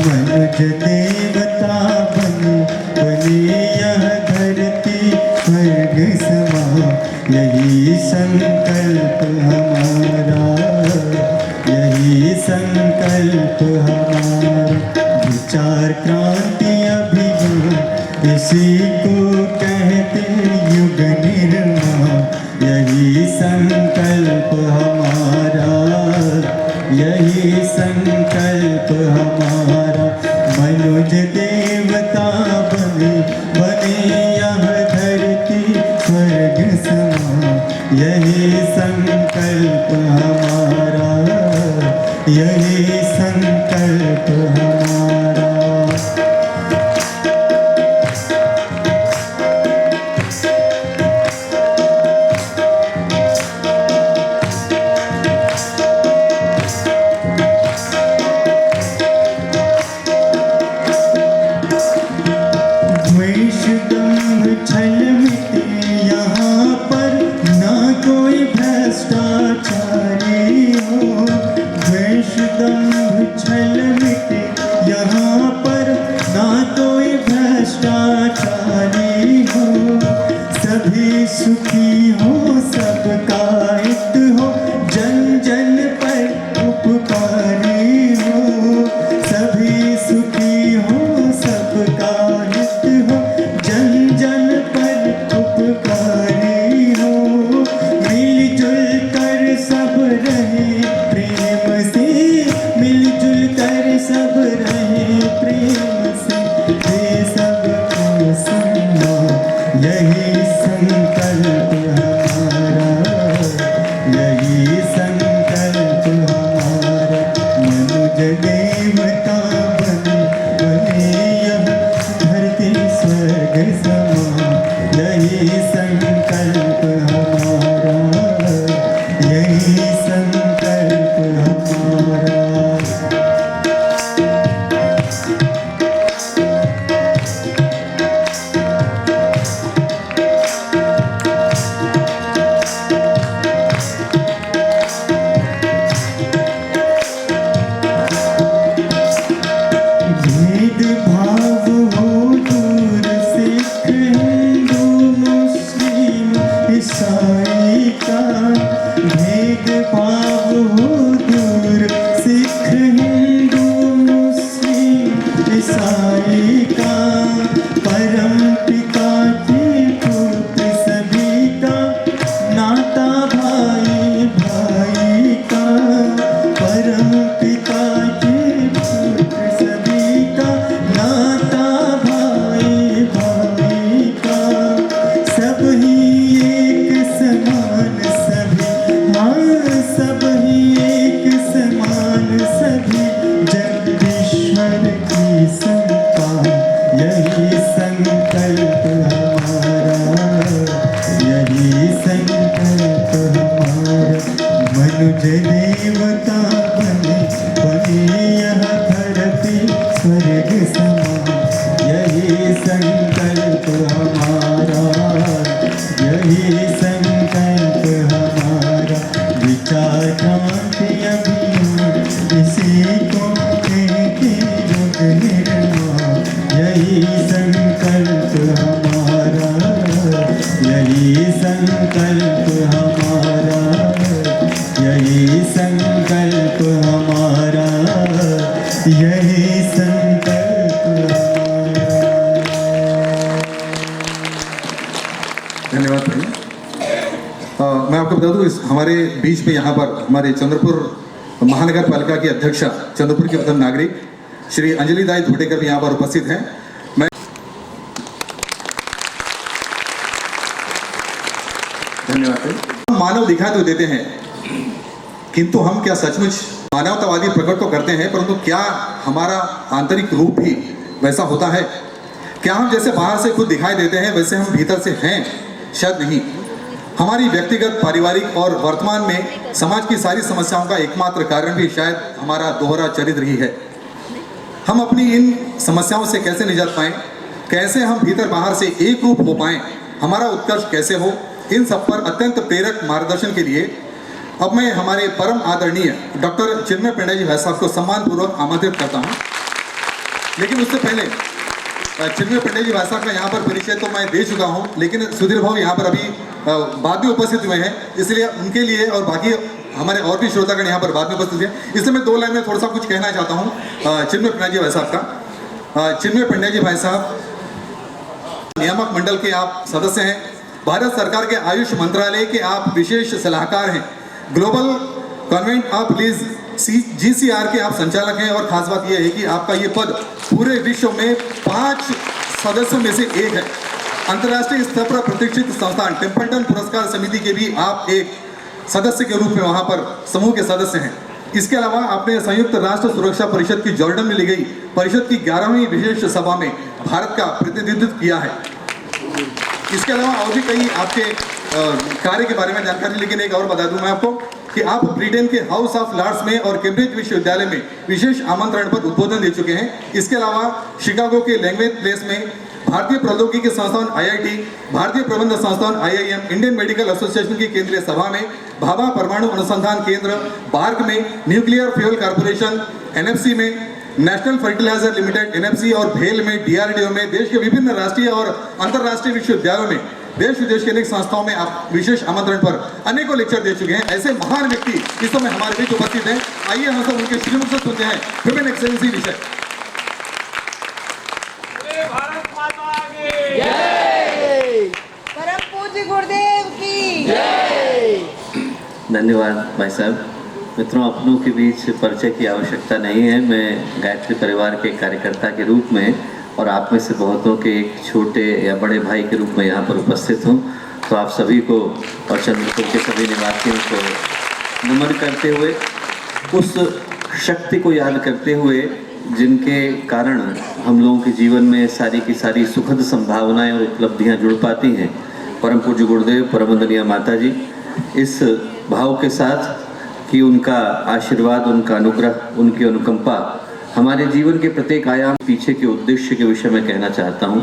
मनुज देवता बने बने यह धरती स्वर्ग समा, यही संकल्प हमारा, यही संकल्प हमारा। विचार क्रांति अभियान इसी को कहते युग निर्माण, यही संकल्प हमारा, यही संकल्प हमारा। मनुज देवता बने बने यह धरती स्वर्ग समा, यही संकल्प हमारा, यही संकल्प हमारा। द्वेष दंभ छल मिटे यहाँ पर, ना कोई भ्रष्टाचारी हो। द्वेष दंभ छल मिटे यहाँ पर, ना कोई भ्रष्टाचारी हो। सभी सुखी हो, सबका हित हो, जन जन पर उपकारी हो। सभी सुखी हो, सबका हित हो, जन जन पर उपकारी हो। मिलजुल कर सब रहे प्रेम से, मिलजुल कर सब रहे प्रेम से, दे सबको सम्मान, यही संकल्प हमारा, यही संकल्प हमारा। मनुज देवता बने बने यह धरती स्वर्ग समा, यही संकल्प हमारा, यही संकल्प हमारा। भेदभाव हो दूर, सिख हिंदू मुस्लिम ईसाई का। भेदभाव हो दूर, सिख हिंदू मुस्लिम ईसाई का। परम पिता के पुत्र सभी का, नाता भाई भाई का। परम पिता के पुत्र सभी का, नाता भाई भाई का। सब ही एक समान सभी, हाँ सब ही एक समान सभी, जगदीश्वर की संतान, यही संकल्प हमारा, यही संकल्प हमारा। मनुज देवता बने बने यह धरती स्वर्ग समा, यही संकल्प हमारा, यही संकल्प हमारा। विचार क्रांति अभियान इसी को कहते युग निर्माण, यही संकल्प हमारा, यही संकल्प हमारा, यही संकल्प हमारा, यही संकल्प हमारा। धन्यवाद भाई। मैं आपको बता दूं, इस हमारे बीच में यहाँ पर हमारे चंद्रपुर महानगर पालिका की अध्यक्षा, चंद्रपुर के प्रथम नागरिक श्री अंजलि दाई धोटेकर भी यहाँ पर उपस्थित हैं। मैं धन्यवाद भाई। मानव दिखाई तो देते हैं, किंतु हम क्या सचमुच मानवतावादी प्रकट तो करते हैं, परंतु क्या हमारा आंतरिक रूप भी वैसा होता है? क्या हम जैसे बाहर से खुद दिखाई देते हैं वैसे हम भीतर से हैं? शायद नहीं। हमारी व्यक्तिगत, पारिवारिक और वर्तमान में समाज की सारी समस्याओं का एकमात्र कारण भी शायद हमारा दोहरा चरित्र ही है। हम अपनी इन समस्याओं से कैसे निजात पाएं, कैसे हम भीतर बाहर से एक रूप हो पाएं, हमारा उत्कर्ष कैसे हो, इन सब पर अत्यंत प्रेरक मार्गदर्शन के लिए अब मैं हमारे परम आदरणीय डॉक्टर चिन्मय पेंडा जी भाई साहब को सम्मानपूर्वक आमंत्रित करता हूं। लेकिन उससे पहले चिन्मय पंडित जी भाई साहब का यहाँ पर परिचय तो मैं दे चुका हूँ, लेकिन सुधीर भाव यहाँ पर अभी बाद में उपस्थित हुए हैं, इसलिए उनके लिए और बाकी हमारे और भी श्रोतागण यहाँ पर बाद में उपस्थित हैं, इसलिए मैं 2 लाइन में थोड़ा सा कुछ कहना चाहता हूँ चिन्मय पंडित जी भाई साहब का। चिन्मय पंडित जी भाई साहब नियामक मंडल के आप सदस्य हैं, भारत सरकार के आयुष मंत्रालय के आप विशेष सलाहकार हैं, global convent of lease GCR के आप संचालक हैं, और खास बात यह है कि आपका ये पद पूरे विश्व में 5 सदस्यों में से एक है। अंतर्राष्ट्रीय स्तर पर प्रतिष्ठित संस्थान टेम्पल्टन पुरस्कार समिति के भी आप एक सदस्य के रूप में वहां पर समूह के सदस्य हैं। इसके अलावा आपने संयुक्त राष्ट्र सुरक्षा परिषद की जॉर्डन में ली गई परिषद की 11वीं विशेष सभा में भारत का प्रतिनिधित्व किया है। इसके अलावा और भी कई आपके कार्य के बारे में जानकारी, लेकिन एक और बता दूं मैं आपको कि आप ब्रिटेन के हाउस ऑफ लॉर्ड्स में और कैम्ब्रिज विश्वविद्यालय में विशेष आमंत्रण पर उद्बोधन दे चुके हैं। इसके अलावा शिकागो के लैंग्वेज प्लेस में भारतीय प्रौद्योगिकी संस्थान IIT, भारतीय प्रबंध संस्थान IIM, इंडियन मेडिकल एसोसिएशन की केंद्रीय सभा में, भाभा परमाणु अनुसंधान केंद्र, बार्क में, न्यूक्लियर फ्यूल कॉर्पोरेशन NFC में, नेशनल फर्टिलाइजर लिमिटेड NFC और भेल में, DRDO में, देश के विभिन्न राष्ट्रीय और अंतर्राष्ट्रीय विश्वविद्यालयों में, देश विदेश के अनेक संस्थाओं में आप विशेष आमंत्रण पर अनेकों लेक्चर दे चुके हैं। ऐसे महान व्यक्ति इस समय हमारे बीच उपस्थित हैं। आइए हम सब उनके श्रीमुख से सुनते हैं ह्यूमन एक्सेलेंसी विषय। भारत माता की जय, परम पूज्य गुरुदेव की जय। धन्यवाद भाई साहब। मित्रों, अपनों के बीच परिचय की आवश्यकता नहीं है। मैं गायत्री परिवार के कार्यकर्ता के रूप में और आप में से बहुतों के एक छोटे या बड़े भाई के रूप में यहाँ पर उपस्थित हूँ। तो आप सभी को और चंद्रपुर के सभी निवासियों को नमन करते हुए, उस शक्ति को याद करते हुए जिनके कारण हम लोगों के जीवन में सारी की सारी सुखद संभावनाएं और उपलब्धियां जुड़ पाती हैं, परम पूज्य गुरुदेव परम वंदनीय माता जी, इस भाव के साथ कि उनका आशीर्वाद, उनका अनुग्रह, उनकी अनुकंपा हमारे जीवन के प्रत्येक आयाम पीछे के उद्देश्य के विषय में कहना चाहता हूँ,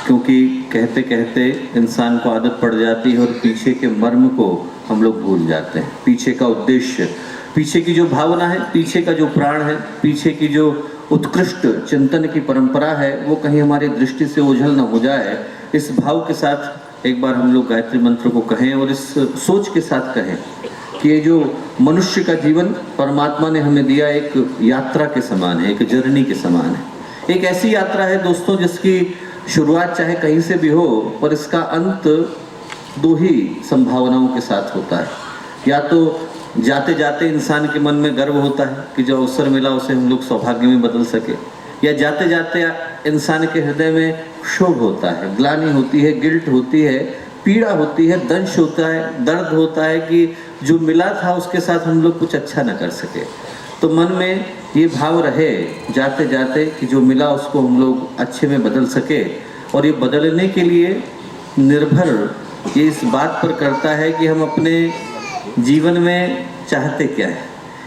क्योंकि कहते कहते इंसान को आदत पड़ जाती है और पीछे के मर्म को हम लोग भूल जाते हैं। पीछे का उद्देश्य, पीछे की जो भावना है, पीछे का जो प्राण है, पीछे की जो उत्कृष्ट चिंतन की परंपरा है, वो कहीं हमारी दृष्टि से ओझल न हो जाए। इस भाव के साथ एक बार हम लोग गायत्री मंत्र को कहें और इस सोच के साथ कहें कि ये जो मनुष्य का जीवन परमात्मा ने हमें दिया एक यात्रा के समान है, एक जर्नी के समान है। एक ऐसी यात्रा है दोस्तों जिसकी शुरुआत चाहे कहीं से भी हो, पर इसका अंत 2 ही संभावनाओं के साथ होता है। या तो जाते जाते इंसान के मन में गर्व होता है कि जो अवसर मिला उसे हम लोग सौभाग्य में बदल सके, या जाते जाते इंसान के हृदय में क्षोभ होता है, ग्लानि होती है, गिल्ट होती है, पीड़ा होती है, दंश होता है, दर्द होता है कि जो मिला था उसके साथ हम लोग कुछ अच्छा न कर सके। तो मन में ये भाव रहे जाते जाते कि जो मिला उसको हम लोग अच्छे में बदल सके, और ये बदलने के लिए निर्भर ये इस बात पर करता है कि हम अपने जीवन में चाहते क्या है।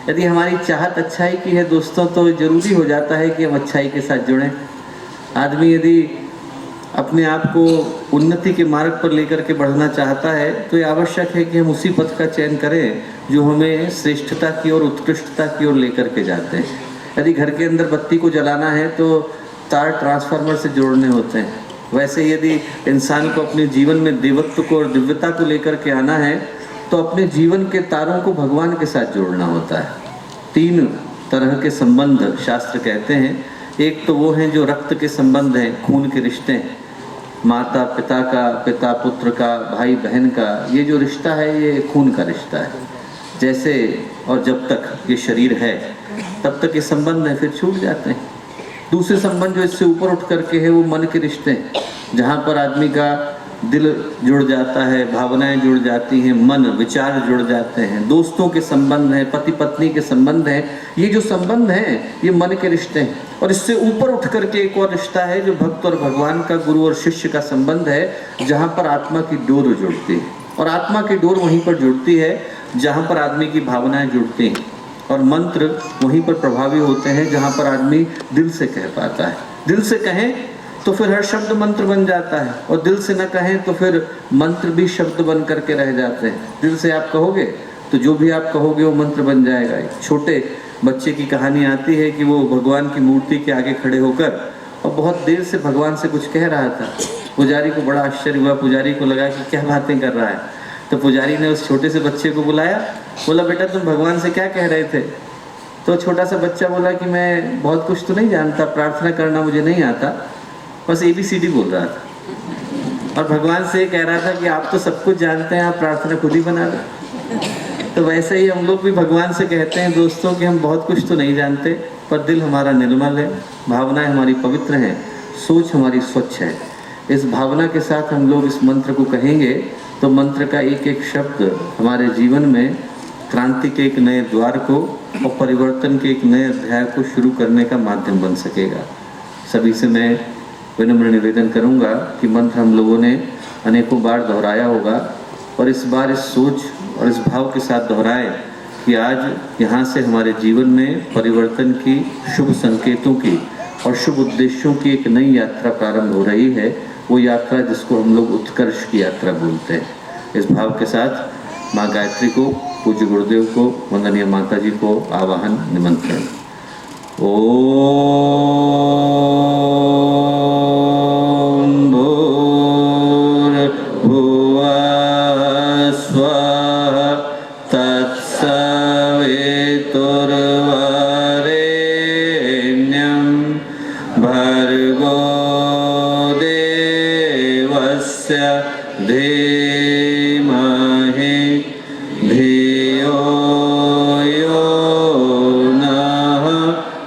यदि हमारी चाहत अच्छाई की है दोस्तों, तो ज़रूरी हो जाता है कि हम अच्छाई के साथ जुड़ें। आदमी यदि अपने आप को उन्नति के मार्ग पर लेकर के बढ़ना चाहता है तो ये आवश्यक है कि हम उसी पथ का चयन करें जो हमें श्रेष्ठता की ओर, उत्कृष्टता की ओर लेकर के जाते हैं। यदि घर के अंदर बत्ती को जलाना है तो तार ट्रांसफार्मर से जोड़ने होते हैं। वैसे यदि इंसान को अपने जीवन में देवत्व को और दिव्यता को लेकर के आना है तो अपने जीवन के तारों को भगवान के साथ जोड़ना होता है। 3 तरह के संबंध शास्त्र कहते हैं। एक तो वो हैं जो रक्त के संबंध हैं, खून के रिश्ते हैं, माता पिता का, पिता पुत्र का, भाई बहन का। ये जो रिश्ता है ये खून का रिश्ता है। जैसे और जब तक ये शरीर है तब तक ये संबंध है, फिर छूट जाते हैं। दूसरे संबंध जो इससे ऊपर उठ करके है वो मन के रिश्ते हैं, जहाँ पर आदमी का दिल जुड़ जाता है, भावनाएं जुड़ जाती हैं, मन विचार जुड़ जाते हैं। दोस्तों के संबंध हैं, पति पत्नी के संबंध हैं। ये जो संबंध हैं ये मन के रिश्ते हैं। और इससे ऊपर उठ करके एक और रिश्ता है जो भक्त और भगवान का, गुरु और शिष्य का संबंध है, जहाँ पर आत्मा की डोर जुड़ती है। और आत्मा की डोर वहीं पर जुड़ती है जहाँ पर आदमी की भावनाएं जुड़ती हैं। और मंत्र वहीं पर प्रभावी होते हैं जहाँ पर आदमी दिल से कह पाता है। दिल से कहें तो फिर हर शब्द मंत्र बन जाता है, और दिल से न कहें तो फिर मंत्र भी शब्द बन करके रह जाते हैं। दिल से आप कहोगे तो जो भी आप कहोगे वो मंत्र बन जाएगा। एक छोटे बच्चे की कहानी आती है कि वो भगवान की मूर्ति के आगे खड़े होकर और बहुत देर से भगवान से कुछ कह रहा था। पुजारी को बड़ा आश्चर्य हुआ, पुजारी को लगा कि क्या बातें कर रहा है। तो पुजारी ने उस छोटे से बच्चे को बुलाया, बोला बेटा तुम भगवान से क्या कह रहे थे? तो छोटा सा बच्चा बोला कि मैं बहुत कुछ तो नहीं जानता, प्रार्थना करना मुझे नहीं आता, बस ABCD बोल रहा था। और भगवान से कह रहा था कि आप तो सब कुछ जानते हैं, आप प्रार्थना खुद ही बना दो। तो वैसे ही हम लोग भी भगवान से कहते हैं दोस्तों कि हम बहुत कुछ तो नहीं जानते, पर दिल हमारा निर्मल है, भावनाएं हमारी पवित्र हैं, सोच हमारी स्वच्छ है। इस भावना के साथ हम लोग इस मंत्र को कहेंगे तो मंत्र का एक एक शब्द हमारे जीवन में क्रांति के एक नए द्वार को और परिवर्तन के एक नए अध्याय को शुरू करने का माध्यम बन सकेगा। सभी से मैं विनम्र निवेदन करूंगा कि मंत्र हम लोगों ने अनेकों बार दोहराया होगा, और इस बार इस सोच और इस भाव के साथ दोहराए कि आज यहाँ से हमारे जीवन में परिवर्तन की, शुभ संकेतों की और शुभ उद्देश्यों की एक नई यात्रा प्रारंभ हो रही है। वो यात्रा जिसको हम लोग उत्कर्ष की यात्रा बोलते हैं। इस भाव के साथ माँ गायत्री को, पूज्य गुरुदेव को, वंदनीय माता जी को आवाहन, निमंत्रण। ओम भूर्भुवः स्वः तत्सवितुर्वरेण्यं भर्गो देवस्य धीमहि धियो यो नः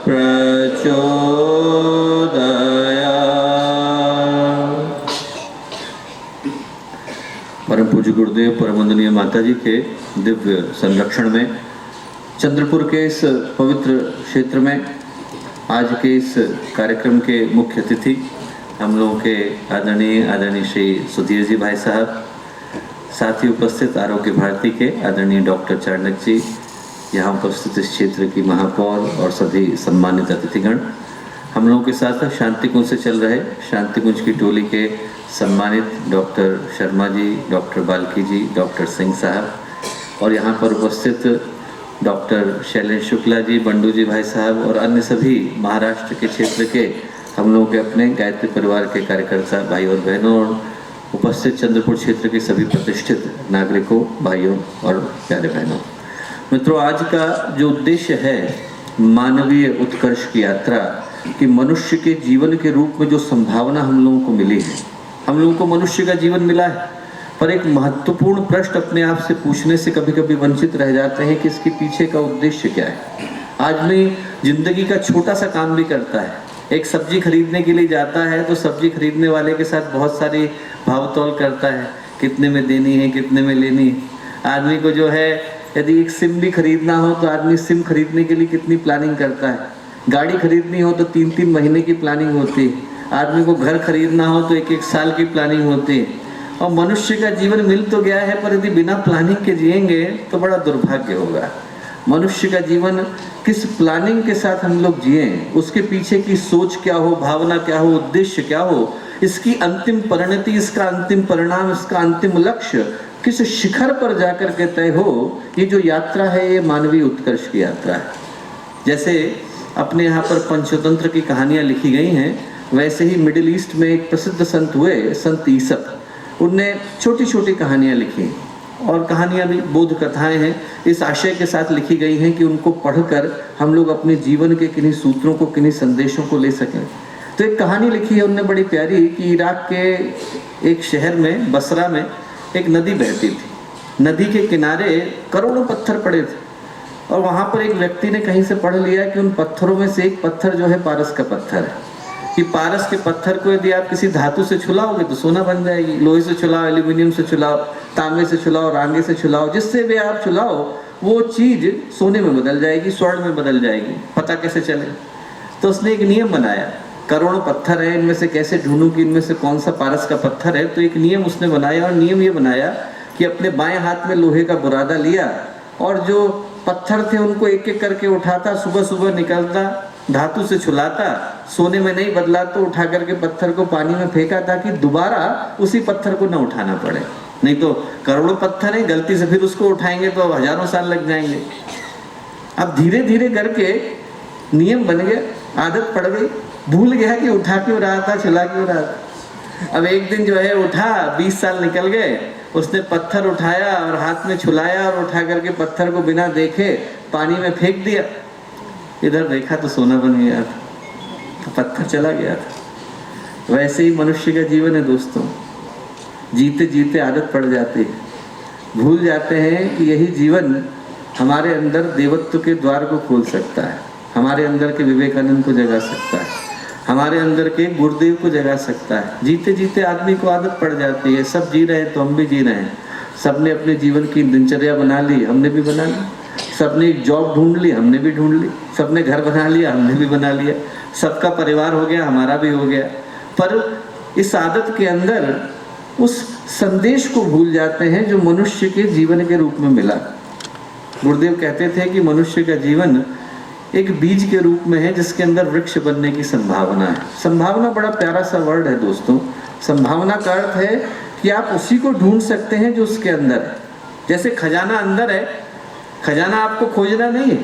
प्रचोदयात्। परम पूज्य गुरुदेव परम वंदनीय माता जी के दिव्य संरक्षण में चंद्रपुर के इस पवित्र क्षेत्र में आज के इस कार्यक्रम के मुख्य अतिथि हम लोगों के आदरणीय श्री सुधीर जी भाई साहब, साथ ही उपस्थित आरोग्य भारती के आदरणीय डॉक्टर चाणक्य जी, यहाँ उपस्थित इस क्षेत्र की महापौर और सभी सम्मानित अतिथिगण, हम लोगों के साथ शांति कुंज से चल रहे शांति कुंज की टोली के सम्मानित डॉक्टर शर्मा जी, डॉक्टर बाल्की जी, डॉक्टर सिंह साहब, और यहाँ पर उपस्थित डॉक्टर शैलेश शुक्ला जी, बंडू जी भाई साहब और अन्य सभी महाराष्ट्र के क्षेत्र के हम लोगों के अपने गायत्री परिवार के कार्यकर्ता भाई और बहनों, और उपस्थित चंद्रपुर क्षेत्र के सभी प्रतिष्ठित नागरिकों, भाइयों और प्यारे बहनों। मित्रों, आज का जो उद्देश्य है मानवीय उत्कर्ष की यात्रा, कि मनुष्य के जीवन के रूप में जो संभावना हम लोगों को मिली है, हम लोगों को मनुष्य का जीवन मिला है, पर एक महत्वपूर्ण प्रश्न अपने आप से पूछने से कभी कभी वंचित रह जाते हैं कि इसके पीछे का उद्देश्य क्या है। आदमी जिंदगी का छोटा सा काम भी करता है, एक सब्जी खरीदने के लिए जाता है तो सब्जी खरीदने वाले के साथ बहुत सारी भावतौल करता है, कितने में देनी है, कितने में लेनी है। आदमी को जो है यदि एक सिम भी खरीदना हो तो आदमी सिम खरीदने के लिए कितनी प्लानिंग करता है, गाड़ी खरीदनी हो तो 3-3 महीने की प्लानिंग होती है, आदमी को घर खरीदना हो तो 1-1 साल की प्लानिंग होती है। और मनुष्य का जीवन मिल तो गया है, पर यदि बिना प्लानिंग के जिएंगे तो बड़ा दुर्भाग्य होगा। मनुष्य का जीवन किस प्लानिंग के साथ हम लोग जिए, उसके पीछे की सोच क्या हो, भावना क्या हो, उद्देश्य क्या हो, इसकी अंतिम परिणति, इसका अंतिम परिणाम, इसका अंतिम लक्ष्य किस शिखर पर जाकर के तय हो, ये जो यात्रा है ये मानवीय उत्कर्ष की यात्रा है। जैसे अपने यहाँ पर पंचतंत्र की कहानियाँ लिखी गई हैं, वैसे ही मिडिल ईस्ट में एक प्रसिद्ध संत हुए, संत ईसप, उनने छोटी छोटी कहानियाँ लिखी, और कहानियाँ भी बोध कथाएँ हैं, इस आशय के साथ लिखी गई हैं कि उनको पढ़कर हम लोग अपने जीवन के किन्हीं सूत्रों को, किन्हीं संदेशों को ले सकें। तो एक कहानी लिखी है उनने बड़ी प्यारी, कि इराक के एक शहर में, बसरा में, एक नदी बहती थी। नदी के किनारे करोड़ों पत्थर पड़े थे, और वहाँ पर एक व्यक्ति ने कहीं से पढ़ लिया कि उन पत्थरों में से एक पत्थर जो है पारस का पत्थर है, कि पारस के पत्थर को यदि आप किसी धातु से छुलाओगे तो सोना बन जाएगी, लोहे से छुलाओ, एल्यूमिनियम से छुलाओ, तांबे से छुलाओ, रांगे से छुलाओ, जिससे भी आप छुलाओ वो चीज़ सोने में बदल जाएगी, स्वर्ण में बदल जाएगी। पता कैसे चले? तो उसने एक नियम बनाया, करोड़ों पत्थर है, इनमें से कैसे ढूंढूं कि इनमें से कौन सा पारस का पत्थर है। तो एक नियम उसने बनाया, और नियम ये बनाया कि अपने बाएं हाथ में लोहे का बुरादा लिया, और जो पत्थर थे उनको एक एक करके उठाता, सुबह सुबह निकलता, धातु से छुलाता, सोने में नहीं बदला तो उठा करके पत्थर को पानी में फेंका, ताकि दोबारा उसी पत्थर को न उठाना पड़े। नहीं तो करोड़ों पत्थर है, गलती से फिर उसको उठाएंगे तो हजारों साल लग जाएंगे। अब धीरे धीरे करके नियम बन गया, आदत पड़ गई, भूल गया कि उठा क्यों रहा था, चला क्यों रहा था। अब एक दिन जो है उठा, 20 साल निकल गए, उसने पत्थर उठाया और हाथ में छुलाया और उठा करके पत्थर को बिना देखे पानी में फेंक दिया। इधर देखा तो सोना बन गया था, तो पत्थर चला गया था। वैसे ही मनुष्य का जीवन है दोस्तों, जीते जीते आदत पड़ जाती है, भूल जाते हैं कि यही जीवन हमारे अंदर देवत्व के द्वार को खोल सकता है, हमारे अंदर के विवेकानंद को जगा सकता है, हमारे अंदर के गुरुदेव को जगा सकता है। जीते जीते आदमी को आदत पड़ जाती है। सब जी रहे हैं तो हम भी जी रहे हैं, सबने अपने जीवन की दिनचर्या बना ली, हमने भी बना ली, सबने एक जॉब ढूंढ ली, हमने भी ढूंढ ली, सबने घर बना लिया, हमने भी बना लिया, सबका परिवार हो गया, हमारा भी हो गया। पर इस आदत के अंदर उस संदेश को भूल जाते हैं जो मनुष्य के जीवन के रूप में मिला। गुरुदेव कहते थे कि मनुष्य का जीवन एक बीज के रूप में है जिसके अंदर वृक्ष बनने की संभावना है। संभावना बड़ा प्यारा सा वर्ड है दोस्तों। संभावना का अर्थ है कि आप उसी को ढूंढ सकते हैं जो उसके अंदर है। जैसे खजाना अंदर है, खजाना आपको खोजना नहीं है,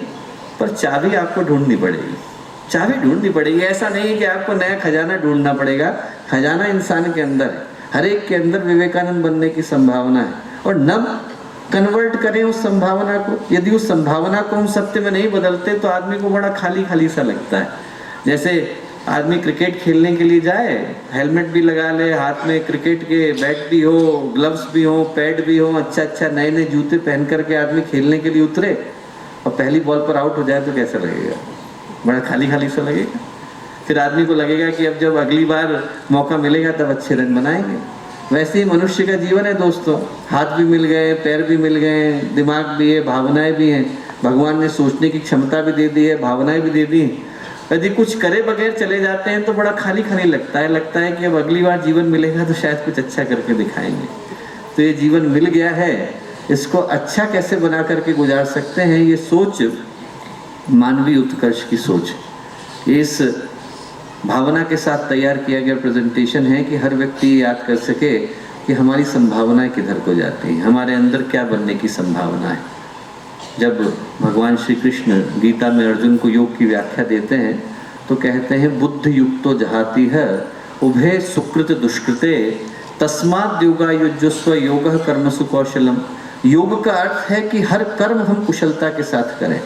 पर चाबी आपको ढूंढनी पड़ेगी, चाबी ढूंढनी पड़ेगी। ऐसा नहीं है कि आपको नया खजाना ढूंढना पड़ेगा, खजाना इंसान के अंदर है, हर एक के अंदर विवेकानंद बनने की संभावना है। और नब कन्वर्ट करें उस संभावना को। यदि उस संभावना को हम सत्य में नहीं बदलते तो आदमी को बड़ा खाली खाली सा लगता है। जैसे आदमी क्रिकेट खेलने के लिए जाए, हेलमेट भी लगा ले, हाथ में क्रिकेट के बैट भी हो, ग्लव्स भी हो, पैड भी हो, अच्छा अच्छा नए नए जूते पहन करके आदमी खेलने के लिए उतरे और पहली बॉल पर आउट हो जाए तो कैसा लगेगा? बड़ा खाली खाली सा लगेगा। फिर आदमी को लगेगा कि अब जब अगली बार मौका मिलेगा तब अच्छे रन बनाएंगे। वैसे ही मनुष्य का जीवन है दोस्तों, हाथ भी मिल गए, पैर भी मिल गए, दिमाग भी है, भावनाएं भी हैं, भगवान ने सोचने की क्षमता भी दे दी है, भावनाएं भी दे दी हैं। यदि कुछ करे बगैर चले जाते हैं तो बड़ा खाली खाली लगता है कि अब अगली बार जीवन मिलेगा तो शायद कुछ अच्छा करके दिखाएंगे। तो ये जीवन मिल गया है, इसको अच्छा कैसे बना करके गुजार सकते हैं, ये सोच मानवीय उत्कर्ष की सोच। इस भावना के साथ तैयार किया गया प्रेजेंटेशन है कि हर व्यक्ति याद कर सके कि हमारी संभावनाएं किधर को जाती हैं, हमारे अंदर क्या बनने की संभावना है। जब भगवान श्री कृष्ण गीता में अर्जुन को योग की व्याख्या देते हैं तो कहते हैं बुद्ध युक्तो जहाती है उभय सुकृत दुष्कृते तस्माद् योगा युज्यस्व योगः कर्मसु कौशलम। योग का अर्थ है कि हर कर्म हम कुशलता के साथ करें।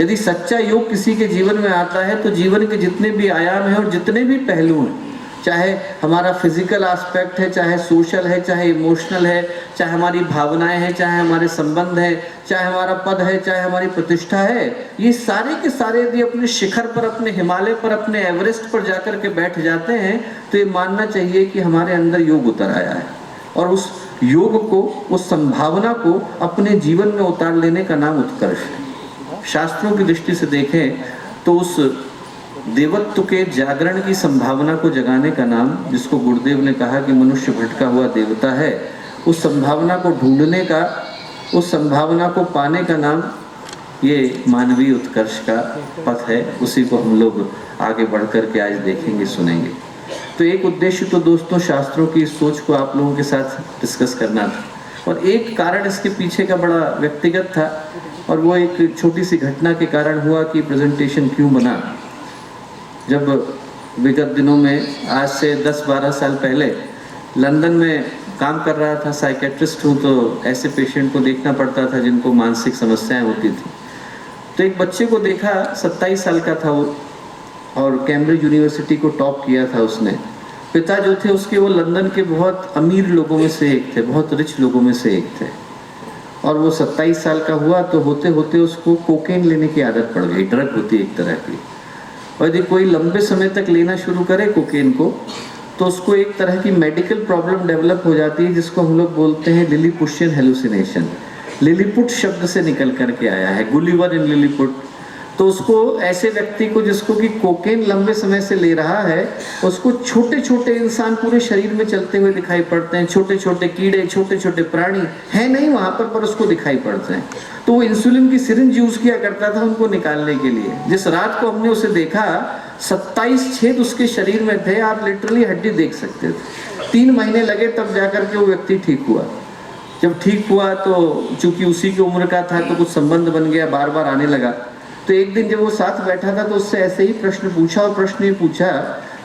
यदि सच्चा योग किसी के जीवन में आता है तो जीवन के जितने भी आयाम हैं और जितने भी पहलू हैं, चाहे हमारा फिजिकल एस्पेक्ट है, चाहे सोशल है, चाहे इमोशनल है, चाहे हमारी भावनाएं हैं, चाहे हमारे संबंध है, चाहे हमारा पद है, चाहे हमारी प्रतिष्ठा है, ये सारे के सारे यदि अपने शिखर पर, अपने हिमालय पर, अपने एवरेस्ट पर जाकर के बैठ जाते हैं तो ये मानना चाहिए कि हमारे अंदर योग उतर आया है। और उस योग को, उस संभावना को अपने जीवन में उतार लेने का नाम उत्कर्ष है। शास्त्रों की दृष्टि से देखें तो उस देवत्व के जागरण की संभावना को जगाने का नाम, जिसको गुरुदेव ने कहा कि मनुष्य भटका हुआ देवता है, उस संभावना को ढूंढने का, उस संभावना को पाने का नाम ये मानवीय उत्कर्ष का पथ है। उसी को हम लोग आगे बढ़ कर के आज देखेंगे, सुनेंगे। तो एक उद्देश्य तो दोस्तों शास्त्रों की इस सोच को आप लोगों के साथ डिस्कस करना था, और एक कारण इसके पीछे का बड़ा व्यक्तिगत था, और वो एक छोटी सी घटना के कारण हुआ कि प्रेजेंटेशन क्यों बना। जब विगत दिनों में, आज से 10-12 साल पहले लंदन में काम कर रहा था, साइकेट्रिस्ट हूँ, तो ऐसे पेशेंट को देखना पड़ता था जिनको मानसिक समस्याएं होती थी। तो एक बच्चे को देखा, 27 साल का था वो, और कैम्ब्रिज यूनिवर्सिटी को टॉप किया था उसने। पिता जो थे उसके, वो लंदन के बहुत अमीर लोगों में से एक थे, बहुत रिच लोगों में से एक थे। और वो 27 साल का हुआ तो होते होते उसको कोकेन लेने की आदत पड़ गई। ड्रग होती है एक तरह की, और यदि कोई लंबे समय तक लेना शुरू करे कोकेन को तो उसको एक तरह की मेडिकल प्रॉब्लम डेवलप हो जाती है, जिसको हम लोग बोलते हैं लिलीपुटियन हेलुसिनेशन। लिलीपुट शब्द से निकल करके आया है, गुलिवर इन लिलीपुट। तो उसको, ऐसे व्यक्ति को जिसको कि कोकेन लंबे समय से ले रहा है, उसको छोटे छोटे इंसान पूरे शरीर में चलते हुए दिखाई पड़ते हैं, छोटे छोटे कीड़े, छोटे छोटे प्राणी हैं नहीं वहाँ पर उसको दिखाई पड़ते हैं। तो वो इंसुलिन की सिरिंज यूज किया करता था उनको निकालने के लिए। जिस रात को हमने उसे देखा, 27 छेद उसके शरीर में थे, आप लिटरली हड्डी देख सकते थे। 3 महीने लगे तब जाकर के वो व्यक्ति ठीक हुआ। जब ठीक हुआ तो चूंकि उसी की उम्र का था तो कुछ संबंध बन गया, बार बार आने लगा। तो एक दिन जब वो साथ बैठा था तो उससे ऐसे ही प्रश्न पूछा, और प्रश्न ये पूछा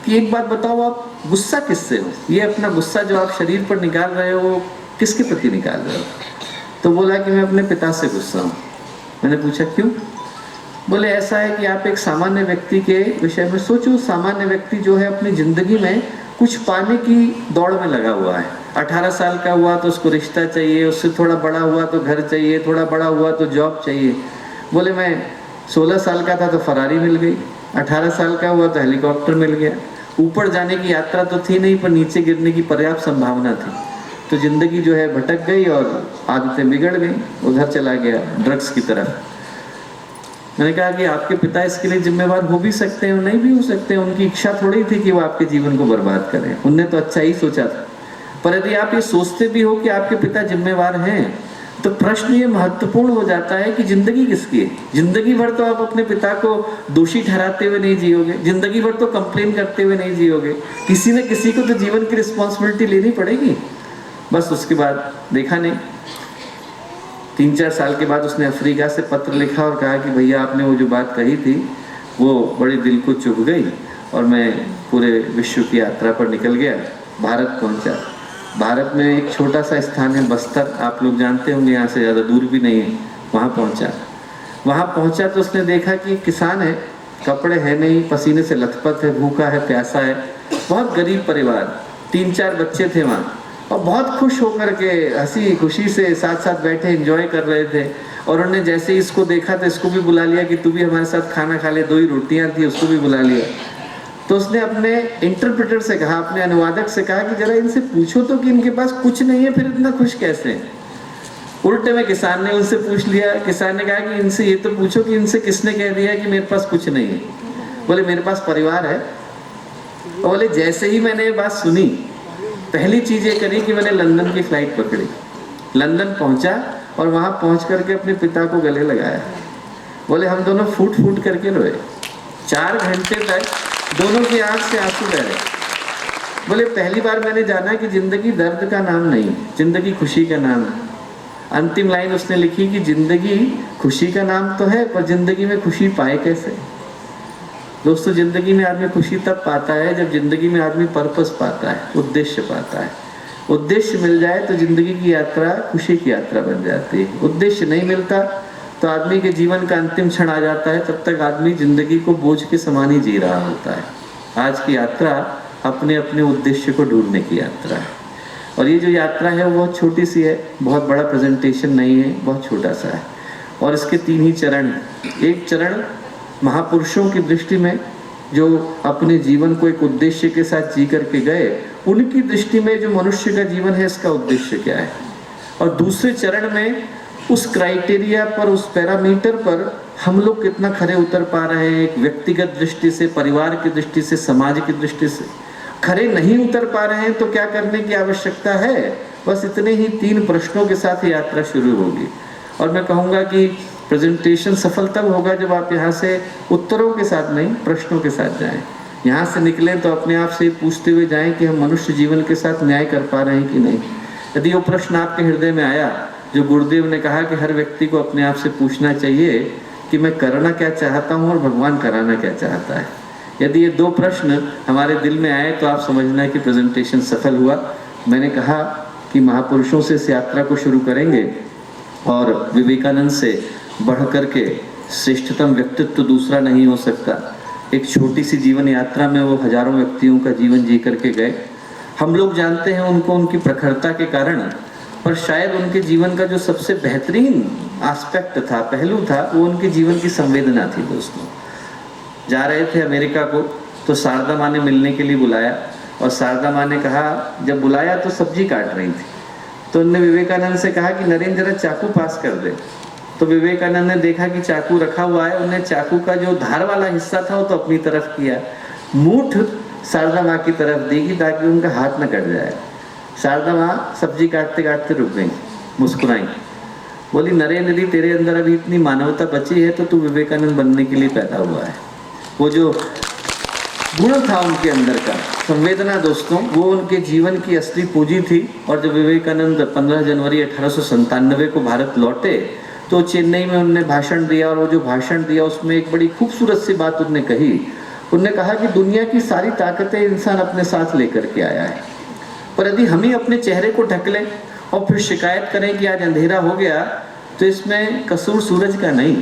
कि एक बात बताओ, आप गुस्सा किससे हो? ये अपना गुस्सा जो आप शरीर पर निकाल रहे हो वो किसके प्रति निकाल रहे हो? तो बोला कि मैं अपने पिता से गुस्सा हूँ। मैंने पूछा क्यों? बोले ऐसा है कि आप एक सामान्य व्यक्ति के विषय में सोचो। सामान्य व्यक्ति जो है अपनी जिंदगी में कुछ पाने की दौड़ में लगा हुआ है। 18 साल का हुआ तो उसको रिश्ता चाहिए, उससे थोड़ा बड़ा हुआ तो घर चाहिए, थोड़ा बड़ा हुआ तो जॉब चाहिए। बोले मैं 16 साल का था तो फरारी मिल गई, 18 साल का हुआ तो हेलीकॉप्टर मिल गया। ऊपर जाने की यात्रा तो थी नहीं, पर नीचे गिरने की पर्याप्त संभावना थी। तो जिंदगी जो है भटक गई और आदतें बिगड़ गई, उधर चला गया ड्रग्स की तरफ। मैंने कहा कि आपके पिता इसके लिए जिम्मेवार हो भी सकते हैं, नहीं भी हो सकते हैं। उनकी इच्छा थोड़ी थी कि वो आपके जीवन को बर्बाद करें, उनने तो अच्छा ही सोचा था। पर यदि आप ये सोचते भी हो कि आपके पिता जिम्मेवार हैं, तो प्रश्न ये महत्वपूर्ण हो जाता है कि जिंदगी किसकी है? जिंदगी भर तो आप अपने पिता को दोषी ठहराते हुए नहीं जियोगे, जिंदगी भर तो कंप्लेन करते हुए नहीं जियोगे। किसी न किसी को तो जीवन की रिस्पॉन्सिबिलिटी लेनी पड़ेगी। बस उसके बाद देखा नहीं। 3-4 साल के बाद उसने अफ्रीका से पत्र लिखा और कहा कि भैया आपने वो जो बात कही थी वो बड़े दिल को चुभ गई, और मैं पूरे विश्व की यात्रा पर निकल गया, भारत पहुंचा। भारत में एक छोटा सा स्थान है बस्तर, आप लोग जानते होंगे, यहाँ से ज़्यादा दूर भी नहीं है। वहाँ पहुँचा तो उसने देखा कि किसान है, कपड़े हैं नहीं, पसीने से लथपथ है, भूखा है, प्यासा है, बहुत गरीब परिवार, 3-4 बच्चे थे वहाँ, और बहुत खुश होकर के हंसी खुशी से साथ साथ बैठे एंजॉय कर रहे थे। और उन्होंने जैसे ही इसको देखा तो इसको भी बुला लिया कि तू भी हमारे साथ खाना खा ले। 2 ही रोटियां थी, उसको भी बुला लिया। तो उसने अपने इंटरप्रेटर से कहा, अपने अनुवादक से कहा कि जरा इनसे पूछो तो कि इनके पास कुछ नहीं है, फिर इतना खुश कैसे हैं? उल्टे में किसान ने उनसे पूछ लिया। किसान ने कहा कि इनसे ये तो पूछो कि इनसे किसने कह दिया कि मेरे पास कुछ नहीं है? बोले मेरे पास परिवार है। और बोले जैसे ही मैंने ये बात सुनी, पहली चीज़ ये करी कि मैंने लंदन की फ्लाइट पकड़ी, लंदन पहुंचा और वहां पहुंच करके अपने पिता को गले लगाया। बोले हम दोनों फूट फूट करके रोए, 4 घंटे तक दोनों की आंख से आंसू बह रहे। बोले पहली बार मैंने जाना कि जिंदगी दर्द का नाम नहीं, जिंदगी खुशी का नाम है। अंतिम लाइन उसने लिखी कि जिंदगी खुशी का नाम तो है, पर जिंदगी में खुशी पाए कैसे? दोस्तों, जिंदगी में आदमी खुशी तब पाता है जब जिंदगी में आदमी पर्पस पाता है, उद्देश्य पाता है। उद्देश्य मिल जाए तो जिंदगी की यात्रा खुशी की यात्रा बन जाती है। उद्देश्य नहीं मिलता तो आदमी के जीवन का अंतिम क्षण आ जाता है, तब तक आदमी जिंदगी को बोझ के समान ही जी रहा होता है। आज की यात्रा अपने अपने उद्देश्य को ढूंढने की यात्रा है, और ये जो यात्रा है वो बहुत छोटी सी है, बहुत बड़ा प्रेजेंटेशन नहीं है, बहुत छोटा सा है। और इसके 3 ही चरण। एक चरण महापुरुषों की दृष्टि में जो अपने जीवन को एक उद्देश्य के साथ जी करके गए, उनकी दृष्टि में जो मनुष्य का जीवन है इसका उद्देश्य क्या है। और दूसरे चरण में उस क्राइटेरिया पर, उस पैरामीटर पर हम लोग कितना खरे उतर पा रहे हैं। एक व्यक्तिगत दृष्टि से, परिवार की दृष्टि से, समाज की दृष्टि से खरे नहीं उतर पा रहे हैं तो क्या करने की आवश्यकता है। बस इतने ही 3 प्रश्नों के साथ यात्रा शुरू होगी। और मैं कहूँगा कि प्रेजेंटेशन सफल तब होगा जब आप यहाँ से उत्तरों के साथ नहीं, प्रश्नों के साथ जाएं। यहाँ से निकलें तो अपने आप से पूछते हुए जाएं कि हम मनुष्य जीवन के साथ न्याय कर पा रहे हैं कि नहीं। यदि वो प्रश्न आपके हृदय में आया, जो गुरुदेव ने कहा कि हर व्यक्ति को अपने आप से पूछना चाहिए कि मैं करना क्या चाहता हूँ और भगवान कराना क्या चाहता है। यदि ये 2 प्रश्न हमारे दिल में आए तो आप समझना है कि प्रेजेंटेशन सफल हुआ। मैंने कहा कि महापुरुषों से इस यात्रा को शुरू करेंगे, और विवेकानंद से बढ़ करके श्रेष्ठतम व्यक्तित्व दूसरा नहीं हो सकता। एक छोटी सी जीवन यात्रा में वो हजारों व्यक्तियों का जीवन जी करके गए। हम लोग जानते हैं उनको उनकी प्रखरता के कारण, पर शायद उनके जीवन का जो सबसे बेहतरीन एस्पेक्ट था, पहलू था, वो उनके जीवन की संवेदना थी। दोस्तों, जा रहे थे अमेरिका को, तो शारदा माँ ने मिलने के लिए बुलाया, और शारदा माँ ने कहा, जब बुलाया तो सब्जी काट रही थी, तो उन्होंने विवेकानंद से कहा कि नरेंद्र जरा चाकू पास कर दे। तो विवेकानंद ने देखा कि चाकू रखा हुआ है, उन्हें चाकू का जो धार वाला हिस्सा था वो तो अपनी तरफ किया, मूठ शारदा माँ की तरफ देगी ताकि उनका हाथ न कट जाए। शारदा माँ सब्जी काटते काटते रुक गई, मुस्कुराई, बोली नरेंद्र यदि तेरे अंदर अभी इतनी मानवता बची है तो तू विवेकानंद बनने के लिए पैदा हुआ है। वो जो गुण था उनके अंदर का, संवेदना दोस्तों, वो उनके जीवन की असली पूंजी थी। और जब विवेकानंद 15 जनवरी 1897 को भारत लौटे तो चेन्नई में उनने भाषण दिया, और वो जो भाषण दिया उसमें एक बड़ी खूबसूरत सी बात उनने कही। उनने कहा कि दुनिया की सारी ताकतें इंसान अपने साथ लेकर के आया है, पर यदि हम ही अपने चेहरे को ढक लें और फिर शिकायत करें कि आज अंधेरा हो गया, तो इसमें कसूर सूरज का नहीं।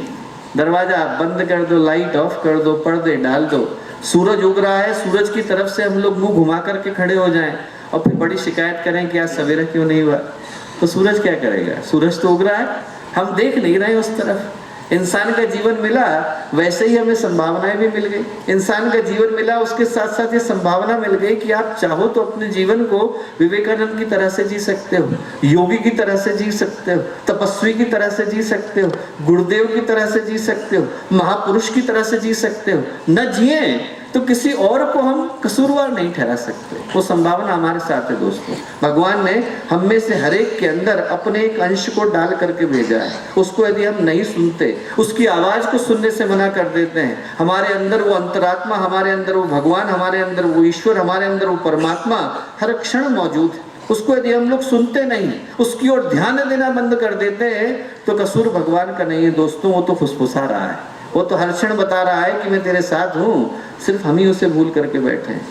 दरवाजा बंद कर दो, लाइट ऑफ कर दो, पर्दे डाल दो, सूरज उग रहा है, सूरज की तरफ से हम लोग मुंह घुमा करके खड़े हो जाएं और फिर बड़ी शिकायत करें कि आज सवेरा क्यों नहीं हुआ, तो सूरज क्या करेगा? सूरज तो उग रहा है, हम देख नहीं रहे उस तरफ। इंसान का जीवन मिला, वैसे ही हमें संभावनाएं भी मिल गई। इंसान का जीवन मिला, उसके साथ साथ ये संभावना मिल गई कि आप चाहो तो अपने जीवन को विवेकानंद की तरह से जी सकते हो, योगी की तरह से जी सकते हो, तपस्वी की तरह से जी सकते हो, गुरुदेव की तरह से जी सकते हो, महापुरुष की तरह से जी सकते हो। न जिए तो किसी और को हम कसूरवार नहीं ठहरा सकते। वो संभावना हमारे साथ है दोस्तों। भगवान ने हम में से हर एक के अंदर अपने एक अंश को डाल करके भेजा है। उसको यदि हम नहीं सुनते, उसकी आवाज को सुनने से मना कर देते हैं, हमारे अंदर वो अंतरात्मा, हमारे अंदर वो भगवान, हमारे अंदर वो ईश्वर, हमारे अंदर वो परमात्मा हर क्षण मौजूद है। उसको यदि हम लोग सुनते नहीं, उसकी ओर ध्यान देना बंद कर देते हैं, तो कसूर भगवान का नहीं है दोस्तों, वो तो फुसफुसा रहा है। वो तो हर क्षण बता रहा है कि मैं तेरे साथ हूँ, सिर्फ हम ही उसे भूल करके बैठे हैं।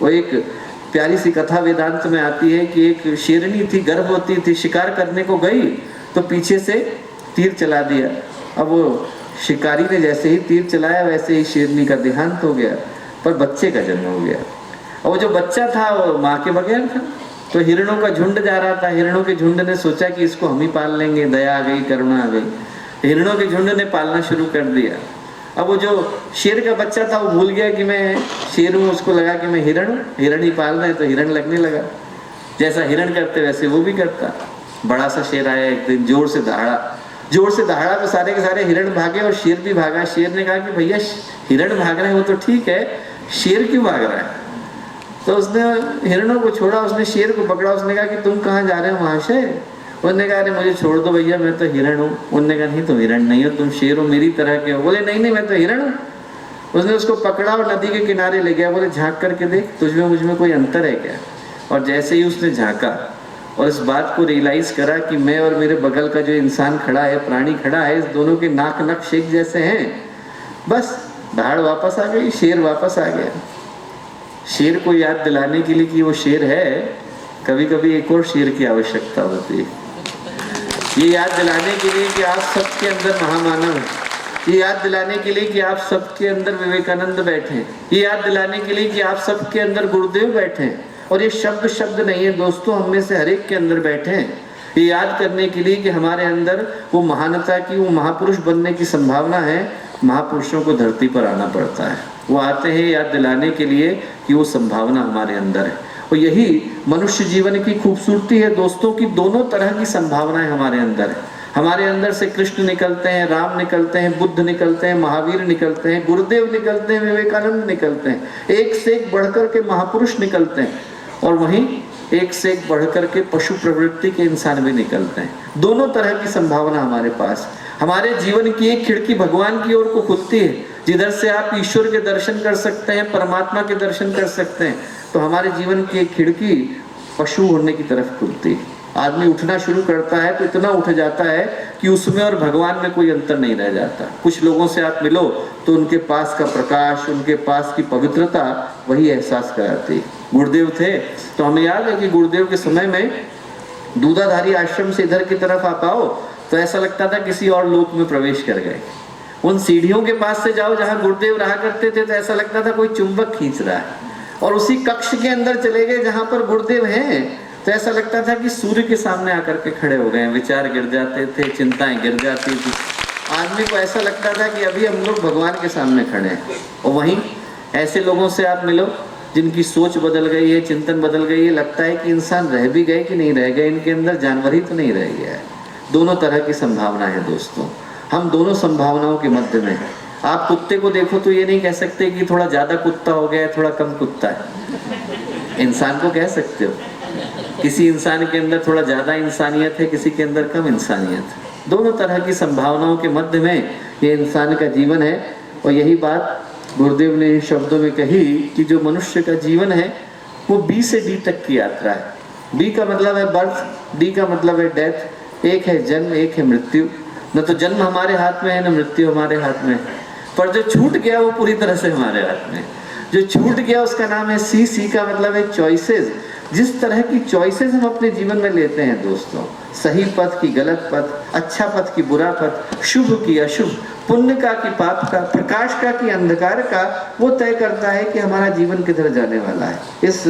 वो एक प्यारी सी कथा वेदांत में आती है कि एक शेरनी थी, गर्भवती थी, शिकार करने को गई तो पीछे से तीर चला दिया। अब वो शिकारी ने जैसे ही तीर चलाया, वैसे ही शेरनी का देहांत हो गया, पर बच्चे का जन्म हो गया। और वो जो बच्चा था वो माँ के बगैर था। तो हिरणों का झुंड जा रहा था, हिरणों के झुंड ने सोचा कि इसको हम ही पाल लेंगे, दया आ गई, करुणा आ गई। हिरणों के झुंड ने पालना शुरू कर दिया। अब वो जो शेर का बच्चा था वो भूल गया कि मैं शेर हूँ, उसको लगा कि मैं हिरण हूँ, हिरण ही पाल रहे, तो हिरण लगने लगा। जैसा हिरण करते वैसे वो भी करता। बड़ा सा शेर आया एक दिन, जोर से दहाड़ा तो सारे के सारे हिरण भागे और शेर भी भागा। शेर ने कहा कि भैया हिरण भाग रहे हैं वो तो ठीक है, शेर क्यों भाग रहा है? तो उसने हिरणों को छोड़ा, उसने शेर को पकड़ा, उसने कहा कि तुम कहाँ जा रहे हो महाशय? उन्होंने कहा अरे मुझे छोड़ दो भैया, मैं तो हिरण हूँ। उन्होंने कहा नहीं तुम हिरण नहीं हो, तुम शेर हो, मेरी तरह के हो। बोले नहीं नहीं मैं तो हिरण हूँ। उसने उसको पकड़ा और नदी के किनारे ले गया। बोले झांक करके देख, तुझमें मुझमें कोई अंतर है क्या? और जैसे ही उसने झांका और इस बात को रियलाइज करा कि मैं और मेरे बगल का जो इंसान खड़ा है, प्राणी खड़ा है, इस दोनों के नाक नक्श एक जैसे हैं, बस दहाड़ वापस आ गई, शेर वापस आ गया। शेर को याद दिलाने के लिए कि वो शेर है, कभी कभी एक और शेर की आवश्यकता होती है। ये याद दिलाने के लिए कि आप सबके अंदर महामानव है, ये याद दिलाने के लिए कि आप सबके अंदर विवेकानंद बैठे हैं, ये याद दिलाने के लिए कि आप सबके अंदर गुरुदेव बैठे हैं। और ये शब्द नहीं है दोस्तों, हम में से हर एक के अंदर बैठे हैं। ये याद करने के लिए कि हमारे अंदर वो महानता की, वो महापुरुष बनने की संभावना है। महापुरुषों को धरती पर आना पड़ता है, वो आते हैं याद दिलाने के लिए कि वो संभावना हमारे अंदर है। और यही मनुष्य जीवन की खूबसूरती है दोस्तों, की दोनों तरह की संभावनाएं हमारे अंदर है। हमारे अंदर से कृष्ण निकलते हैं, राम निकलते हैं, बुद्ध निकलते हैं, महावीर निकलते हैं, गुरुदेव निकलते हैं, विवेकानंद निकलते हैं, एक से एक बढ़कर के महापुरुष निकलते हैं। और वहीं एक से एक बढ़कर के पशु प्रवृत्ति के इंसान भी निकलते हैं। दोनों तरह की संभावना हमारे पास। हमारे जीवन की एक खिड़की भगवान की ओर को खुलती है, जिधर से आप ईश्वर के दर्शन कर सकते हैं, परमात्मा के दर्शन कर सकते हैं। तो हमारे जीवन की एक खिड़की पशु होने की तरफ खुलती है। आदमी उठना शुरू करता है तो इतना उठ जाता है कि उसमें और भगवान में कोई अंतर नहीं रह जाता। कुछ लोगों से आप मिलो तो उनके पास का प्रकाश, उनके पास की पवित्रता वही एहसास कराती है। गुरुदेव थे तो हमें याद है कि गुरुदेव के समय में दूधाधारी आश्रम से इधर की तरफ आप आओ तो ऐसा लगता था किसी और लोक में प्रवेश कर गए। उन सीढ़ियों के पास से जाओ जहाँ गुरुदेव रहा करते थे तो ऐसा लगता था कोई चुंबक खींच रहा है। और उसी कक्ष के अंदर चले गए जहाँ पर गुरुदेव हैं तो ऐसा लगता था कि सूर्य के सामने आकर के खड़े हो गए। विचार गिर जाते थे, चिंताएं गिर जाती थी। आदमी को ऐसा लगता था कि अभी हम लोग भगवान के सामने खड़े हैं। और वहीं ऐसे लोगों से आप मिलो जिनकी सोच बदल गई है, चिंतन बदल गई है। लगता है कि इंसान रह भी गए कि नहीं रह गए, इनके अंदर जानवर ही तो नहीं रह गया है। दोनों तरह की संभावना है दोस्तों, हम दोनों संभावनाओं के मध्य में हैं। आप कुत्ते को देखो तो ये नहीं कह सकते कि थोड़ा ज़्यादा कुत्ता हो गया है, थोड़ा कम कुत्ता है। इंसान को कह सकते हो, किसी इंसान के अंदर थोड़ा ज़्यादा इंसानियत है, किसी के अंदर कम इंसानियत है। दोनों तरह की संभावनाओं के मध्य में ये इंसान का जीवन है। और यही बात गुरुदेव ने इन शब्दों में कही कि जो मनुष्य का जीवन है वो बी से डी तक की यात्रा है। बी का मतलब है बर्थ, डी का मतलब है डेथ। एक है जन्म, एक है मृत्यु। न तो जन्म हमारे हाथ में है, न मृत्यु हमारे हाथ में है, पर जो छूट गया वो पूरी तरह से हमारे हाथ में है। जो छूट गया उसका नाम है सी। सी का मतलब है चॉइसेस। जिस तरह की चॉइसेस हम अपने जीवन में लेते हैं दोस्तों, सही पथ की गलत पथ, अच्छा पथ की बुरा पथ, शुभ की अशुभ, पुण्य का कि पाप का, प्रकाश का कि अंधकार का, वो तय करता है कि हमारा जीवन किधर जाने वाला है। इस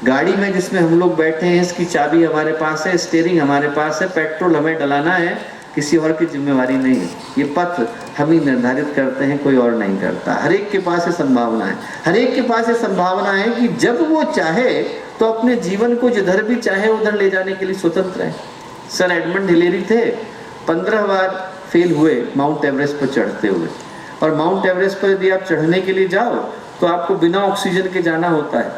गाड़ी में जिसमें हम लोग बैठे हैं, इसकी चाबी हमारे पास है, स्टीयरिंग हमारे पास है, पेट्रोल हमें डलाना है, किसी और की जिम्मेवारी नहीं है। ये पथ हम ही निर्धारित करते हैं, कोई और नहीं करता। हर एक के पास ये संभावना है, हर एक के पास ये संभावना है कि जब वो चाहे तो अपने जीवन को जिधर भी चाहे उधर ले जाने के लिए स्वतंत्र है। सर एडमंड हिलेरी थे, 15 बार फेल हुए माउंट एवरेस्ट पर चढ़ते हुए। और माउंट एवरेस्ट पर यदि आप चढ़ने के लिए जाओ तो आपको बिना ऑक्सीजन के जाना होता है,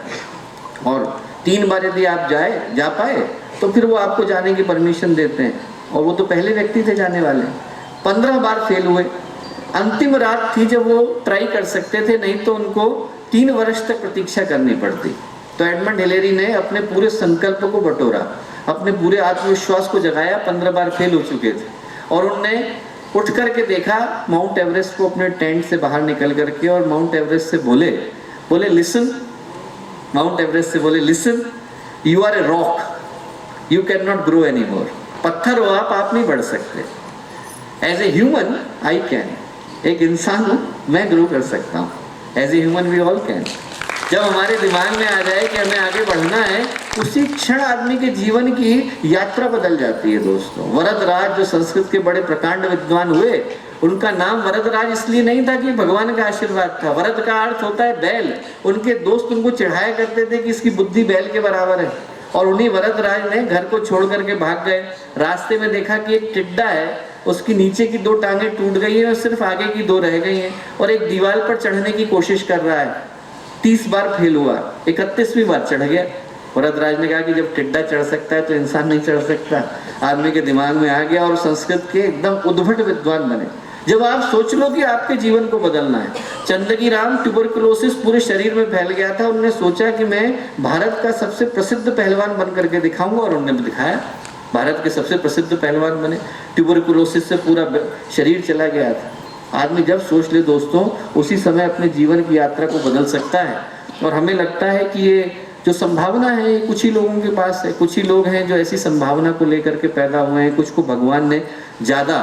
और 3 बार यदि आप जा पाए तो फिर वो आपको जाने की परमिशन देते हैं, और वो तो पहले व्यक्ति थे जाने वाले। 15 बार फेल हुए। अंतिम रात थी जब वो ट्राई कर सकते थे, नहीं तो उनको 3 वर्ष तक प्रतीक्षा करनी पड़ती। तो एडमंड हिलेरी ने अपने पूरे संकल्प को बटोरा, अपने पूरे आत्मविश्वास को जगाया। 15 बार फेल हो चुके थे, और उनने उठ करके देखा माउंट एवरेस्ट को अपने टेंट से बाहर निकल करके, और माउंट एवरेस्ट से बोले लिसन। माउंट एवरेस्ट से बोले listen, you are a rock, you can not grow any more. पत्थर हो आप नहीं बढ़ सकते। As a human I can, एक इंसान हूँ, मैं ग्रो कर सकता हूँ। As a human we all can. जब हमारे दिमाग में आ जाए कि हमें आगे बढ़ना है, उसी क्षण आदमी के जीवन की यात्रा बदल जाती है दोस्तों। वरदराज जो संस्कृत के बड़े प्रकांड विद्वान हुए, उनका नाम वरदराज इसलिए नहीं था कि भगवान का आशीर्वाद था। वरद का अर्थ होता है बैल। उनके दोस्त उनको चिढ़ाया करते थे कि इसकी बुद्धि बैल के बराबर है, और उन्हीं वरदराज ने घर को छोड़ करके भाग गए। रास्ते में देखा कि एक टिड्डा है, उसकी नीचे की 2 टांगें टूट गई हैं और सिर्फ आगे की 2 रह गई हैं, और एक दीवार पर चढ़ने की कोशिश कर रहा है। 30 बार फेल हुआ, 31वीं बार चढ़ गया। वरदराज ने कहा कि जब टिड्डा चढ़ सकता है तो इंसान नहीं चढ़ सकता। आदमी के दिमाग में आ गया, और संस्कृत के एकदम उद्भट विद्वान बने। जब आप सोच लो कि आपके जीवन को बदलना है। चंदगी राम ट्यूबरकुलोसिस पूरे शरीर में फैल गया था। उन्होंने सोचा कि मैं भारत का सबसे प्रसिद्ध पहलवान बन करके दिखाऊंगा, और उन्होंने दिखाया। भारत के सबसे प्रसिद्ध पहलवान बने। ट्यूबरकुलोसिस से पूरा शरीर चला गया था। आदमी जब सोच ले दोस्तों, उसी समय अपने जीवन की यात्रा को बदल सकता है। और हमें लगता है कि ये जो संभावना है ये कुछ ही लोगों के पास है। कुछ ही लोग हैं जो ऐसी संभावना को लेकर के पैदा हुए हैं। कुछ को भगवान ने ज़्यादा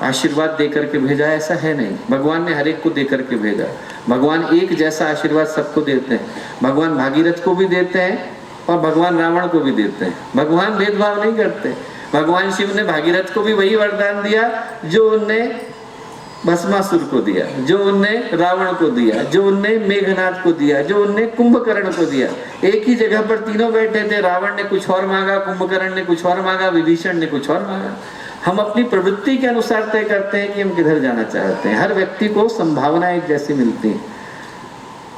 आशीर्वाद दे करके भेजा है, ऐसा है नहीं। भगवान ने हर एक को दे करके भेजा। भगवान एक जैसा आशीर्वाद सबको देते हैं। भगवान भागीरथ को भी देते हैं और भगवान रावण को भी देते हैं। भगवान भेदभाव नहीं करते। भगवान शिव ने भागीरथ को भी वही वरदान दिया जो उनने भस्मासुर को दिया, जो उनने रावण को दिया, जो उनने मेघनाथ को दिया, जो उनने कुंभकर्ण को दिया। एक ही जगह पर तीनों बैठे थे। रावण ने कुछ और मांगा, कुंभकर्ण ने कुछ और मांगा, विभीषण ने कुछ और मांगा। हम अपनी प्रवृत्ति के अनुसार तय करते हैं कि हम किधर जाना चाहते हैं। हर व्यक्ति को संभावना एक जैसी मिलती है।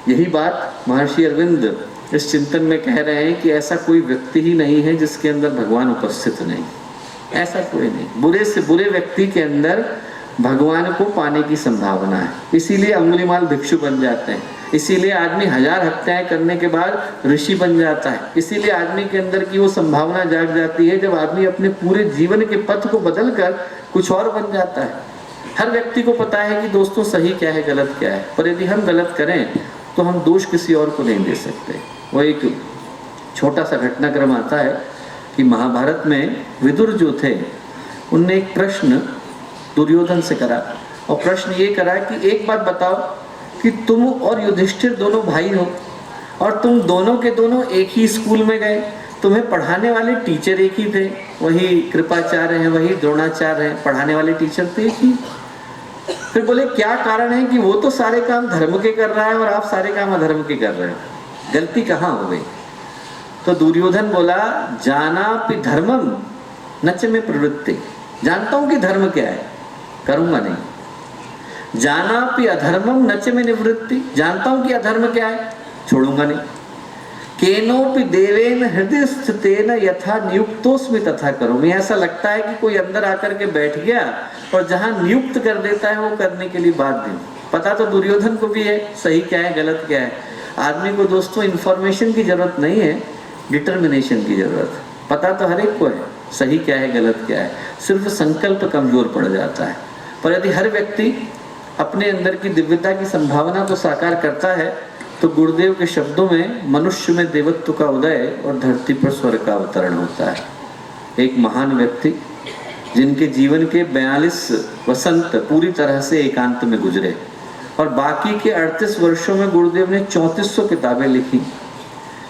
यही बात महर्षि अरविंद इस चिंतन में कह रहे हैं कि ऐसा कोई व्यक्ति ही नहीं है जिसके अंदर भगवान उपस्थित नहीं। ऐसा कोई नहीं। बुरे से बुरे व्यक्ति के अंदर भगवान को पाने की संभावना है। इसीलिए अंगुलीमाल भिक्षु बन जाते हैं। इसीलिए आदमी 1000 हत्याएं करने के बाद ऋषि बन जाता है। इसीलिए आदमी के अंदर की वो संभावना जाग जाती है जब आदमी अपने पूरे जीवन के पथ को बदलकर कुछ और बन जाता है। हर व्यक्ति को पता है कि दोस्तों सही क्या है, गलत क्या है, पर यदि हम गलत करें तो हम दोष किसी और को नहीं दे सकते। वो एक छोटा सा घटनाक्रम आता है कि महाभारत में विदुर जो थे उनने एक प्रश्न दुर्योधन से करा, और प्रश्न ये करा कि एक बात बताओ कि तुम और युधिष्ठिर दोनों भाई हो, और तुम दोनों के दोनों एक ही स्कूल में गए, तुम्हें पढ़ाने वाले टीचर एक ही थे, वही कृपाचार्य हैं, वही द्रोणाचार्य हैं, पढ़ाने वाले टीचर थे एक ही। फिर बोले क्या कारण है कि वो तो सारे काम धर्म के कर रहा है और आप सारे काम अधर्म के कर रहे हो, गलती कहाँ हो गई? तो दुर्योधन बोला जानापि धर्मम नच में प्रवृत्ति, जानता हूं कि धर्म क्या है, करूंगा नहीं। जानापि अधर्मम नच में निवृत्ति, जानता हूं कि अधर्म क्या है, छोड़ूंगा नहीं। केनोपि देवेन हृदय स्थितेन यथा नियुक्तोस्मि तथा करोमि, ऐसा लगता है कि कोई अंदर आकर के बैठ गया और जहां नियुक्त कर देता है वो करने के लिए बाध्य हूं। पता तो दुर्योधन को भी है सही क्या है गलत क्या है। आदमी को दोस्तों इंफॉर्मेशन की जरूरत नहीं है, डिटर्मिनेशन की जरूरत है। पता तो हर एक को है सही क्या है गलत क्या है, सिर्फ संकल्प कमजोर पड़ जाता है। पर यदि हर व्यक्ति अपने अंदर की दिव्यता की संभावना को साकार करता है तो गुरुदेव के शब्दों में मनुष्य में देवत्व का उदय और धरती पर स्वर्ग का अवतरण होता है। एक महान व्यक्ति जिनके जीवन के 42 वसंत पूरी तरह से एकांत में गुजरे और बाकी के 38 वर्षों में गुरुदेव ने 3400 किताबें लिखी।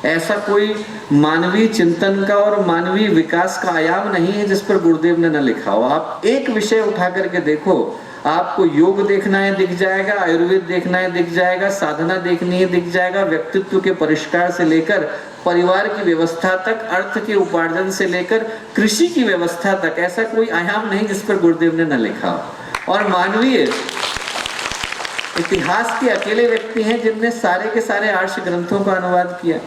ऐसा कोई मानवीय चिंतन का और मानवीय विकास का आयाम नहीं है जिस पर गुरुदेव ने न लिखा हो। आप एक विषय उठा करके देखो, आपको योग देखना है दिख जाएगा, आयुर्वेद देखना है दिख जाएगा, साधना देखनी है दिख जाएगा, व्यक्तित्व के परिष्कार से लेकर परिवार की व्यवस्था तक, अर्थ के उपार्जन से लेकर कृषि की व्यवस्था तक, ऐसा कोई आयाम नहीं जिस पर गुरुदेव ने न लिखा हो। और मानवीय इतिहास के अकेले व्यक्ति हैं जिनने सारे के सारे आर्ष ग्रंथों का अनुवाद किया।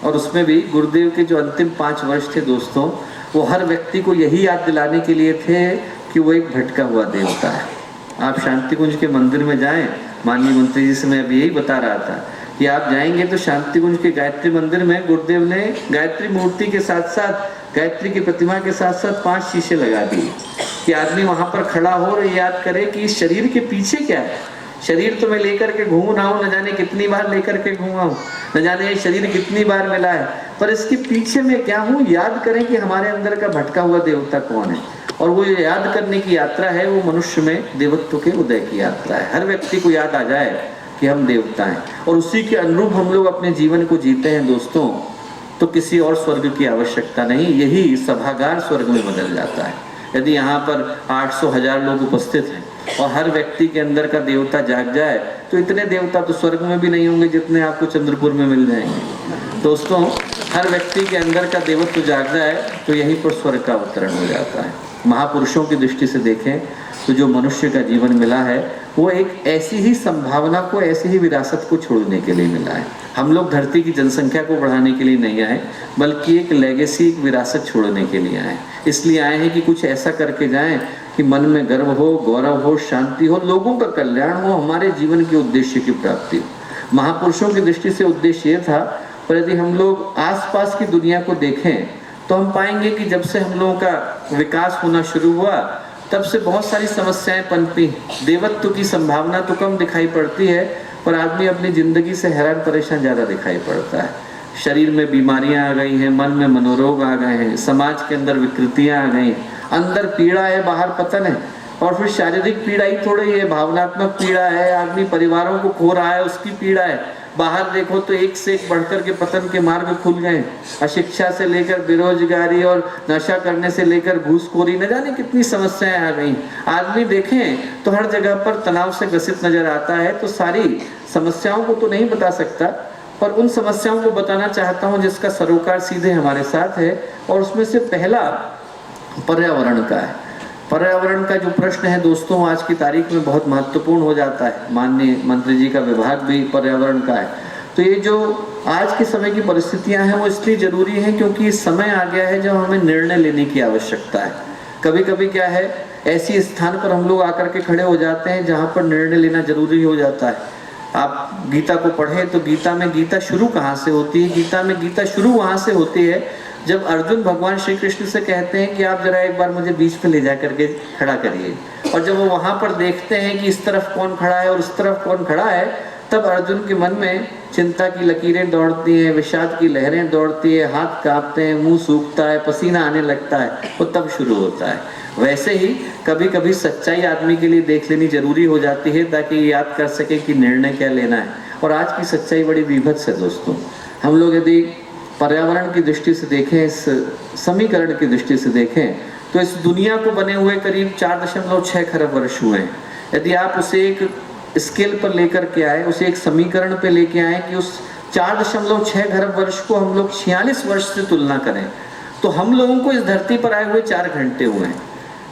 और उसमें भी गुरुदेव के जो अंतिम 5 वर्ष थे दोस्तों, वो हर व्यक्ति को यही याद दिलाने के लिए थे कि वो एक भटका हुआ देवता है। आप शांति कुंज के मंदिर में जाएं, माननीय मंत्री जी से मैं अभी यही बता रहा था कि आप जाएंगे तो शांति कुंज के गायत्री मंदिर में गुरुदेव ने गायत्री मूर्ति के साथ साथ, गायत्री की प्रतिमा के साथ साथ 5 शीशे लगा दिए कि आदमी वहां पर खड़ा हो और याद करे कि इस शरीर के पीछे क्या है। शरीर तो मैं लेकर के घूम रहा हूँ, न जाने कितनी बार लेकर के घूमा हूँ, न जाने ये शरीर कितनी बार मिला है, पर इसके पीछे मैं क्या हूँ। याद करें कि हमारे अंदर का भटका हुआ देवता कौन है, और वो याद करने की यात्रा है, वो मनुष्य में देवत्व के उदय की यात्रा है। हर व्यक्ति को याद आ जाए कि हम देवता हैं और उसी के अनुरूप हम लोग अपने जीवन को जीते हैं दोस्तों, तो किसी और स्वर्ग की आवश्यकता नहीं, यही सभागार स्वर्ग में बदल जाता है। यदि यहाँ पर 800,000 लोग उपस्थित हैं और हर व्यक्ति के अंदर का देवता जाग जाए तो इतने देवता तो स्वर्ग में भी नहीं होंगे जितने आपको चंद्रपुर में मिल जाएंगे। दोस्तों, हर व्यक्ति के अंदर का देवत्व जाग जाए तो यहीं पर स्वर्ग का अवतरण हो जाता है। महापुरुषों की दृष्टि से देखें तो जो मनुष्य का जीवन मिला है वो एक ऐसी ही संभावना को, ऐसी ही विरासत को छोड़ने के लिए मिला है। हम लोग धरती की जनसंख्या को बढ़ाने के लिए नहीं आए, बल्कि एक लेगेसी, एक विरासत छोड़ने के लिए आए। इसलिए आए हैं कि कुछ ऐसा करके जाएं कि मन में गर्व हो, गौरव हो, शांति हो, लोगों का कल्याण हो, हमारे जीवन के उद्देश्य की प्राप्ति हो। महापुरुषों की दृष्टि से उद्देश्य ये था। पर यदि हम लोग आसपास की दुनिया को देखें तो हम पाएंगे कि जब से हम लोगों का विकास होना शुरू हुआ तब से बहुत सारी समस्याएं पनपी। देवत्व की संभावना तो कम दिखाई पड़ती है, पर आदमी अपनी जिंदगी से हैरान परेशान ज़्यादा दिखाई पड़ता है। शरीर में बीमारियां आ गई हैं, मन में मनोरोग आ गए हैं, समाज के अंदर विकृतियां आ गई, अंदर पीड़ा है, बाहर पतन है। और फिर शारीरिक पीड़ा ही थोड़ी है, भावनात्मक पीड़ा है, आदमी परिवारों को खो रहा है, उसकी पीड़ा है। बाहर देखो तो एक से एक बढ़कर के पतन के मार्ग खुल गए। अशिक्षा से लेकर बेरोजगारी और नशा करने से लेकर घूसखोरी, न जाने कितनी समस्याएं आ गई। आदमी देखें तो हर जगह पर तनाव से ग्रसित नजर आता है। तो सारी समस्याओं को तो नहीं बता सकता, पर उन समस्याओं को बताना चाहता हूं जिसका सरोकार सीधे हमारे साथ है। और उसमें से पहला पर्यावरण का है। पर्यावरण का जो प्रश्न है दोस्तों, आज की तारीख में बहुत महत्वपूर्ण हो जाता है। माननीय मंत्री जी का विभाग भी पर्यावरण का है। तो ये जो आज के समय की परिस्थितियां हैं वो इसलिए जरूरी हैं क्योंकि समय आ गया है जब हमें निर्णय लेने की आवश्यकता है। कभी कभी क्या है, ऐसी स्थान पर हम लोग आकर के खड़े हो जाते हैं जहाँ पर निर्णय लेना जरूरी हो जाता है। आप गीता को पढ़ें तो गीता में गीता शुरू कहाँ से होती है? गीता में गीता शुरू वहाँ से होती है जब अर्जुन भगवान श्री कृष्ण से कहते हैं कि आप जरा एक बार मुझे बीच पे ले जा करके खड़ा करिए। और जब वो वहाँ पर देखते हैं कि इस तरफ कौन खड़ा है और उस तरफ कौन खड़ा है, तब अर्जुन के मन में चिंता की लकीरें दौड़ती हैं, विषाद की लहरें दौड़ती है, हाथ कांपते हैं, मुंह सूखता है, पसीना आने लगता है, वो तब शुरू होता है। वैसे ही कभी कभी सच्चाई आदमी के लिए देख लेनी जरूरी हो जाती है ताकि ये याद कर सके कि निर्णय क्या लेना है। और आज की सच्चाई बड़ी विभत्स है दोस्तों। हम लोग यदि पर्यावरण की दृष्टि से देखें, इस समीकरण की दृष्टि से देखें, तो इस दुनिया को बने हुए करीब 4.6 खरब वर्ष हुए हैं। यदि आप उसे एक स्केल पर लेकर के आए, उसे एक समीकरण पे लेके आए कि उस 4.6 खरब वर्ष को हम लोग 46 वर्ष से तुलना करें, तो हम लोगों को इस धरती पर आए हुए 4 घंटे हुए हैं।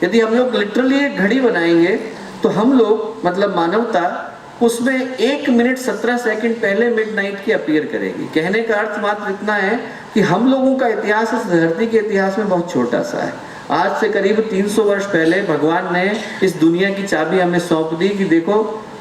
यदि हम लोग लिटरली एक घड़ी बनाएंगे तो हम लोग, मतलब मानवता, उसमें 1 मिनट 17 सेकंड पहले मिडनाइट की अपीयर करेगी। कहने का अर्थ मात्र इतना है कि हम लोगों का इतिहास इस धरती के इतिहास में बहुत छोटा सा है। आज से करीब 300 वर्ष पहले भगवान ने इस दुनिया की चाबी हमें सौंप दी कि देखो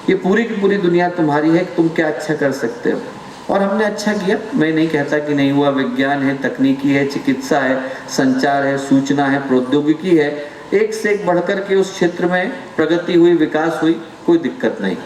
ये पूरी की पूरी दुनिया तुम्हारी है, तुम क्या अच्छा कर सकते हो। और हमने अच्छा किया। मैं नहीं कहता कि नहीं हुआ, विज्ञान है, तकनीकी है, चिकित्सा है, संचार है, सूचना है, प्रौद्योगिकी है, एक से एक बढ़कर के उस क्षेत्र में प्रगति हुई, विकास हुई, कोई दिक्कत नहीं।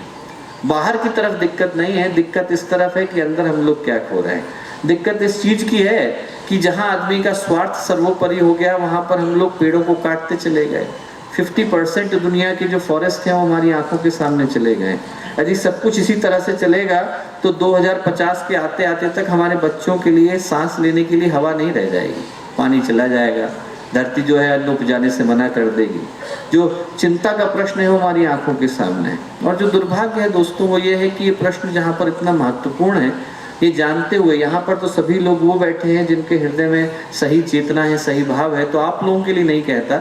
बाहर की तरफ दिक्कत नहीं है, दिक्कत इस तरफ है कि अंदर हम लोग क्या खो रहे हैं। दिक्कत इस चीज़ की है कि जहाँ आदमी का स्वार्थ सर्वोपरि हो गया, वहाँ पर हम लोग पेड़ों को काटते चले गए। 50% दुनिया के जो फॉरेस्ट हैं वो हमारी आंखों के सामने चले गए। यदि सब कुछ इसी तरह से चलेगा तो 2050 के आते आते तक हमारे बच्चों के लिए सांस लेने के लिए हवा नहीं रह जाएगी, पानी चला जाएगा, धरती जो है अन्न उपजाने से मना कर देगी। जो चिंता का प्रश्न है वो हमारी आंखों के सामने है। और जो दुर्भाग्य है दोस्तों वो ये है कि ये प्रश्न जहाँ पर इतना महत्वपूर्ण है, ये जानते हुए यहाँ पर तो सभी लोग वो बैठे हैं जिनके हृदय में सही चेतना है, सही भाव है। तो आप लोगों के लिए नहीं कहता,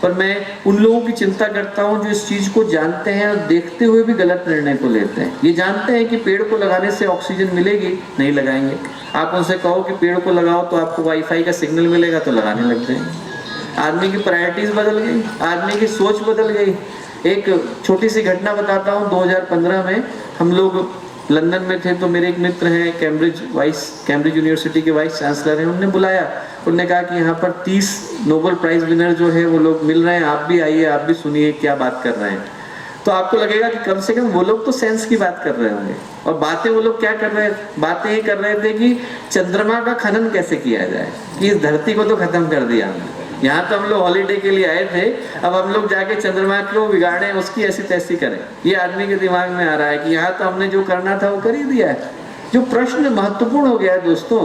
पर मैं उन लोगों की चिंता करता हूँ जो इस चीज़ को जानते हैं और देखते हुए भी गलत निर्णय को लेते हैं। ये जानते हैं कि पेड़ को लगाने से ऑक्सीजन मिलेगी, नहीं लगाएंगे। आप उनसे कहो कि पेड़ को लगाओ तो आपको वाईफाई का सिग्नल मिलेगा, तो लगाने लग जाएंगे। आदमी की प्रायोरिटीज बदल गई, आदमी की सोच बदल गई। एक छोटी सी घटना बताता हूँ। 2015 में हम लोग लंदन में थे, तो मेरे एक मित्र हैं कैम्ब्रिज यूनिवर्सिटी के वाइस चांसलर हैं, उन्होंने बुलाया। उन्होंने कहा कि यहाँ पर 30 नोबेल प्राइज विनर जो है वो लोग मिल रहे हैं, आप भी आइए, आप भी सुनिए क्या बात कर रहे हैं। तो आपको लगेगा कि कम से कम वो लोग तो सेंस की बात कर रहे होंगे। और बातें वो लोग क्या कर रहे हैं, बातें ये कर रहे थे कि चंद्रमा का खनन कैसे किया जाए, कि इस धरती को तो खत्म कर दिया हमने। यहाँ तो हम लोग हॉलीडे के लिए आए थे, अब हम लोग जाके चंद्रमा को बिगाड़े, उसकी ऐसी तैसी करें। ये आदमी के दिमाग में आ रहा है कि यहाँ तो हमने जो करना था वो कर ही दिया है। जो प्रश्न महत्वपूर्ण हो गया है दोस्तों,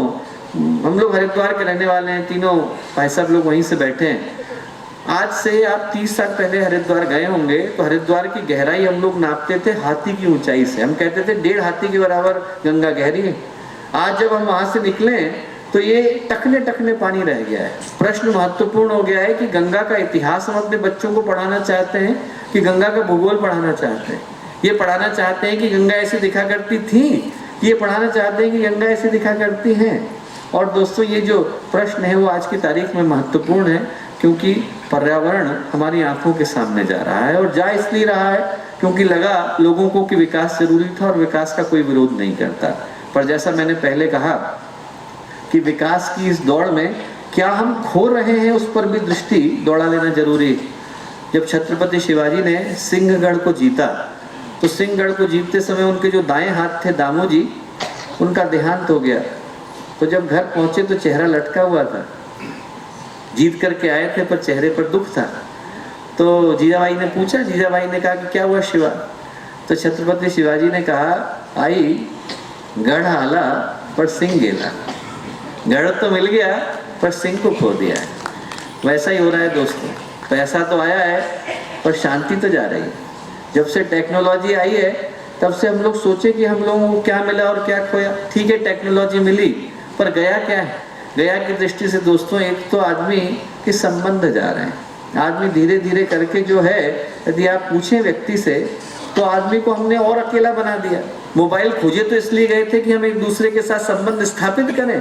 हम लोग हरिद्वार के रहने वाले हैं, तीनों भाई साहब लोग वहीं से बैठे हैं। आज से आप 30 साल पहले हरिद्वार गए होंगे तो हरिद्वार की गहराई हम लोग नापते थे हाथी की ऊंचाई से। हम कहते थे 1.5 हाथी के बराबर गंगा गहरी है। आज जब हम वहां से निकले तो ये टकने टकने पानी रह गया है। प्रश्न महत्वपूर्ण हो गया है कि गंगा का इतिहास हम अपने बच्चों को पढ़ाना चाहते हैं कि गंगा का भूगोल पढ़ाना चाहते हैं। ये पढ़ाना चाहते हैं कि गंगा ऐसे दिखा करती थी, ये पढ़ाना चाहते हैं कि गंगा ऐसे दिखा करती हैं। और दोस्तों ये जो प्रश्न है वो आज की तारीख में महत्वपूर्ण है, क्योंकि पर्यावरण हमारी आंखों के सामने जा रहा है। और जा इसलिए रहा है क्योंकि लगा लोगों को कि विकास जरूरी था और विकास का कोई विरोध नहीं करता। पर जैसा मैंने पहले कहा कि विकास की इस दौड़ में क्या हम खो रहे हैं, उस पर भी दृष्टि दौड़ा लेना जरूरी है। जब छत्रपति शिवाजी ने सिंहगढ़ को जीता तो सिंहगढ़ को जीतते समय उनके जो दाएं हाथ थे दामोजी, उनका देहांत हो गया। तो जब घर पहुंचे तो चेहरा लटका हुआ था। जीत करके आए थे पर चेहरे पर दुख था। तो जीजाबाई ने पूछा, जीजाबाई ने कहा कि क्या हुआ शिवा? तो छत्रपति शिवाजी ने कहा, आई गढ़ आला पर सिंह गेला। गढ़ तो मिल गया पर सिंह को खो दिया है। वैसा ही हो रहा है दोस्तों। पैसा तो आया है पर शांति तो जा रही है। जब से टेक्नोलॉजी आई है तब से हम लोग सोचे कि हम लोगों को क्या मिला और क्या खोया। ठीक है, टेक्नोलॉजी मिली पर गया क्या है? गया की दृष्टि से दोस्तों एक तो आदमी के संबंध जा रहे हैं। आदमी धीरे धीरे करके जो है, यदि आप पूछें व्यक्ति से तो आदमी को हमने और अकेला बना दिया। मोबाइल खोजे तो इसलिए गए थे कि हम एक दूसरे के साथ संबंध स्थापित करें,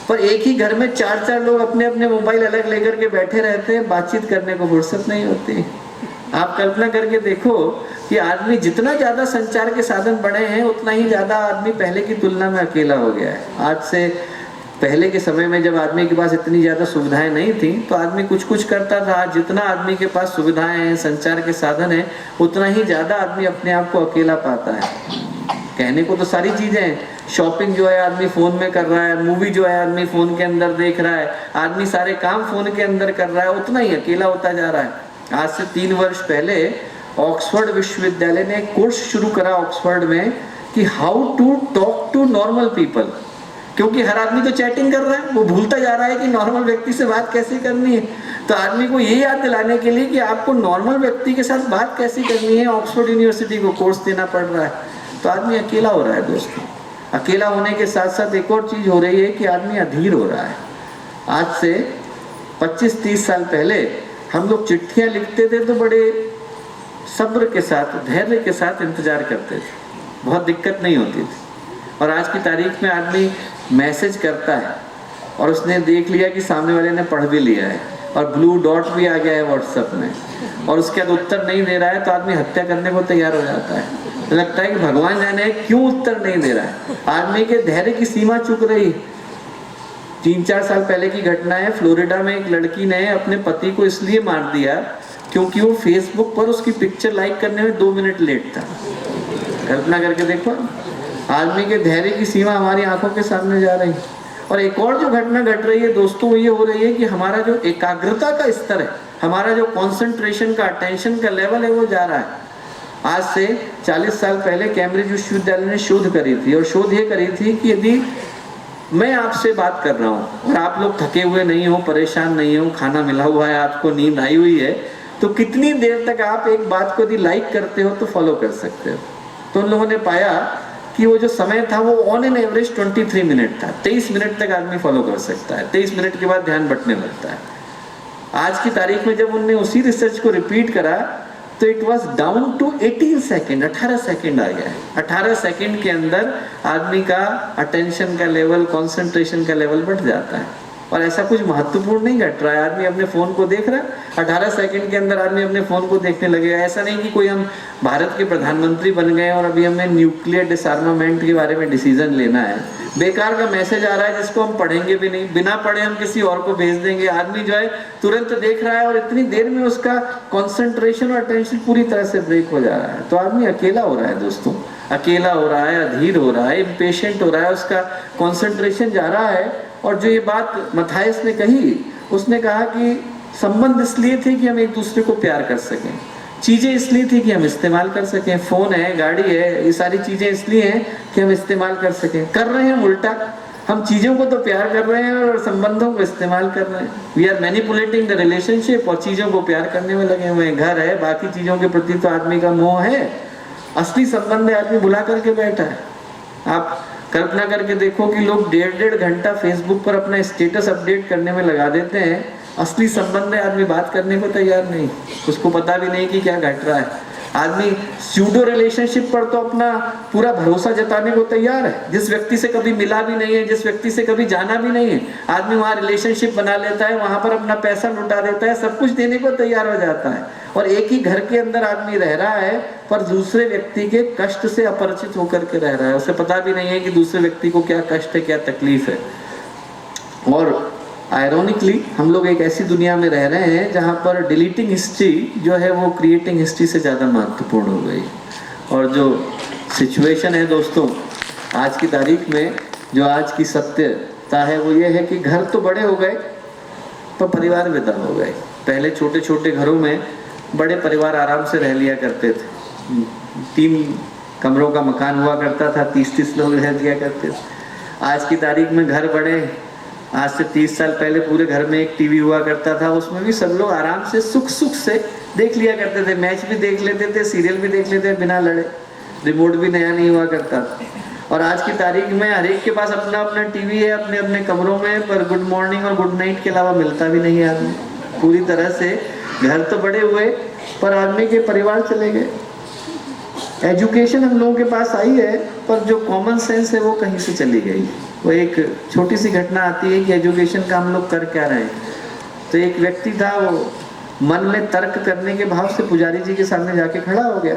पर एक ही घर में 4-4 लोग अपने अपने मोबाइल अलग लेकर के बैठे रहते हैं, बातचीत करने को फुर्सत नहीं होती। आप कल्पना करके देखो कि आदमी जितना ज्यादा संचार के साधन बढ़े हैं उतना ही ज्यादा आदमी पहले की तुलना में अकेला हो गया है। आज से पहले के समय में जब आदमी के पास इतनी ज्यादा सुविधाएं नहीं थी तो आदमी कुछ कुछ करता था। जितना आदमी के पास सुविधाएं हैं, संचार के साधन हैं, उतना ही ज्यादा आदमी अपने आप को अकेला पाता है। कहने को तो सारी चीजें हैं। शॉपिंग जो है आदमी फोन में कर रहा है, मूवी जो है आदमी फोन के अंदर देख रहा है, आदमी सारे काम फोन के अंदर कर रहा है, उतना ही अकेला होता जा रहा है। आज से 3 वर्ष पहले ऑक्सफोर्ड विश्वविद्यालय ने एक कोर्स शुरू करा ऑक्सफोर्ड में कि how to talk to normal people. क्योंकि हर आदमी तो चैटिंग कर रहा है, वो भूलता जा रहा है कि नॉर्मल व्यक्ति से बात कैसे करनी है। तो आदमी को ये याद दिलाने के लिए कि आपको नॉर्मल व्यक्ति के साथ बात कैसे करनी है, ऑक्सफोर्ड यूनिवर्सिटी को कोर्स देना पड़ रहा है। तो आदमी अकेला हो रहा है दोस्तों। अकेला होने के साथ साथ एक और चीज हो रही है कि आदमी अधीर हो रहा है। आज से 25-30 साल पहले हम लोग चिट्ठियां लिखते थे तो बड़े सब्र के साथ, धैर्य के साथ इंतजार करते थे, बहुत दिक्कत नहीं होती थी। और आज की तारीख में आदमी मैसेज करता है और उसने देख लिया कि सामने वाले ने पढ़ भी लिया है, और ब्लू डॉट भी आ गया है व्हाट्सएप में, और उसके बाद उत्तर नहीं दे रहा है तो आदमी हत्या करने को तैयार हो जाता है। तो लगता है कि भगवान जाने क्यों उत्तर नहीं दे रहा है। आदमी के धैर्य की सीमा चुक रही। 3-4 साल पहले की घटना है, फ्लोरिडा में एक लड़की ने अपने पति को इसलिए मार दिया क्योंकि वो फेसबुक पर उसकी पिक्चर लाइक करने में 2 मिनट लेट था। कल्पना करके देखो, आदमी के धैर्य की सीमा हमारी आंखों के सामने जा रही है। और एक और जो घटना घट रही है दोस्तों, वो ये हो रही है कि हमारा जो एकाग्रता का स्तर है, हमारा जो कंसंट्रेशन का, अटेंशन का लेवल है, वो जा रहा है। आज से 40 साल पहले कैम्ब्रिज विश्वविद्यालय ने शोध करी थी, और शोध ये करी थी कि यदि मैं आपसे बात कर रहा हूँ और आप लोग थके हुए नहीं हो, परेशान नहीं हो, खाना मिला हुआ है, आपको नींद आई हुई है, तो कितनी देर तक आप एक बात को यदि लाइक करते हो तो फॉलो कर सकते हो। तो उन लोगों ने पाया कि वो जो समय था वो ऑन एन एवरेज 23 मिनट था। 23 मिनट तक आदमी फॉलो कर सकता है, 23 मिनट के बाद ध्यान बंटने लगता है। आज की तारीख में जब उनने उसी रिसर्च को रिपीट करा तो it was down to 18 second, 18 second आ गया है। 18 सेकेंड के अंदर आदमी का अटेंशन का लेवल, कंसंट्रेशन का लेवल बढ़ जाता है। और ऐसा कुछ महत्वपूर्ण नहीं घट रहा है, आदमी अपने फोन को देख रहा है, 18 सेकंड के अंदर आदमी अपने फोन को देखने लगेगा। ऐसा नहीं कि कोई हम भारत के प्रधानमंत्री बन गए और अभी हमें न्यूक्लियर डिसआर्मामेंट के बारे में डिसीजन लेना है। बेकार का मैसेज आ रहा है जिसको हम पढ़ेंगे भी नहीं, बिना पढ़े हम किसी और को भेज देंगे। आदमी जो है तुरंत देख रहा है और इतनी देर में उसका कंसंट्रेशन और अटेंशन पूरी तरह से ब्रेक हो जा रहा है। तो आदमी अकेला हो रहा है दोस्तों, अकेला हो रहा है, अधीर हो रहा है, इम्पेशेंट हो रहा है, उसका कंसंट्रेशन जा रहा है। और जो ये बात मथायस ने कही, उसने कहा कि संबंध इसलिए थे कि हम एक दूसरे को प्यार कर सकें, चीज़ें इसलिए थी कि हम इस्तेमाल कर सकें, फ़ोन है, गाड़ी है, ये सारी चीज़ें इसलिए हैं कि हम इस्तेमाल कर सकें। कर रहे हैं उल्टा, हम चीज़ों को तो प्यार कर रहे हैं और संबंधों को इस्तेमाल कर रहे हैं। We are manipulating the relationship, और चीज़ों को प्यार करने में लगे हुए हैं। घर है, बाकी चीज़ों के प्रति तो आदमी का मोह है, असली संबंध है आदमी भुला करके बैठा है। आप कल्पना करके देखो कि लोग 1.5 घंटा फेसबुक पर अपना स्टेटस अपडेट करने में लगा देते हैं, असली संबंध है आदमी बात करने को तैयार नहीं, उसको पता भी नहीं कि क्या घट रहा है। आदमी स्यूडो रिलेशनशिप पर तो अपना पूरा भरोसा जताने को तैयार है, जिस व्यक्ति से कभी मिला भी नहीं है, जिस व्यक्ति से कभी जाना भी नहीं है, आदमी वहाँ रिलेशनशिप बना लेता है, वहाँ पर अपना पैसा लुटा देता है, सब कुछ देने को तैयार हो जाता है। और एक ही घर के अंदर आदमी रह रहा है पर दूसरे व्यक्ति के कष्ट से अपरिचित होकर के रह रहा है, उसे पता भी नहीं है कि दूसरे व्यक्ति को क्या कष्ट है, क्या तकलीफ है। और आयरोनिकली हम लोग एक ऐसी दुनिया में रह रहे हैं जहाँ पर डिलीटिंग हिस्ट्री जो है वो क्रिएटिंग हिस्ट्री से ज़्यादा महत्वपूर्ण हो गई। और जो सिचुएशन है दोस्तों आज की तारीख में, जो आज की सत्यता है वो ये है कि घर तो बड़े हो गए पर परिवार विदा हो गए। पहले छोटे छोटे घरों में बड़े परिवार आराम से रह लिया करते थे, 3 कमरों का मकान हुआ करता था, 30-30 लोग रह लिया करते थे। आज की तारीख में घर बड़े, आज से 30 साल पहले पूरे घर में एक टीवी हुआ करता था, उसमें भी सब लोग आराम से सुख से देख लिया करते थे, मैच भी देख लेते थे, सीरियल भी देख लेते थे बिना लड़े, रिमोट भी नया नहीं हुआ करता था। और आज की तारीख में हर एक के पास अपना अपना टीवी है अपने अपने कमरों में, पर गुड मॉर्निंग और गुड नाइट के अलावा मिलता भी नहीं है आदमी। पूरी तरह से घर तो बड़े हुए पर आदमी के परिवार चले गए। एजुकेशन हम लोगों के पास आई है पर जो कॉमन सेंस है वो कहीं से चली गई। वो एक छोटी सी घटना आती है कि एजुकेशन का हम लोग कर क्या रहे हैं। तो एक व्यक्ति था, वो मन में तर्क करने के भाव से पुजारी जी के सामने जाके खड़ा हो गया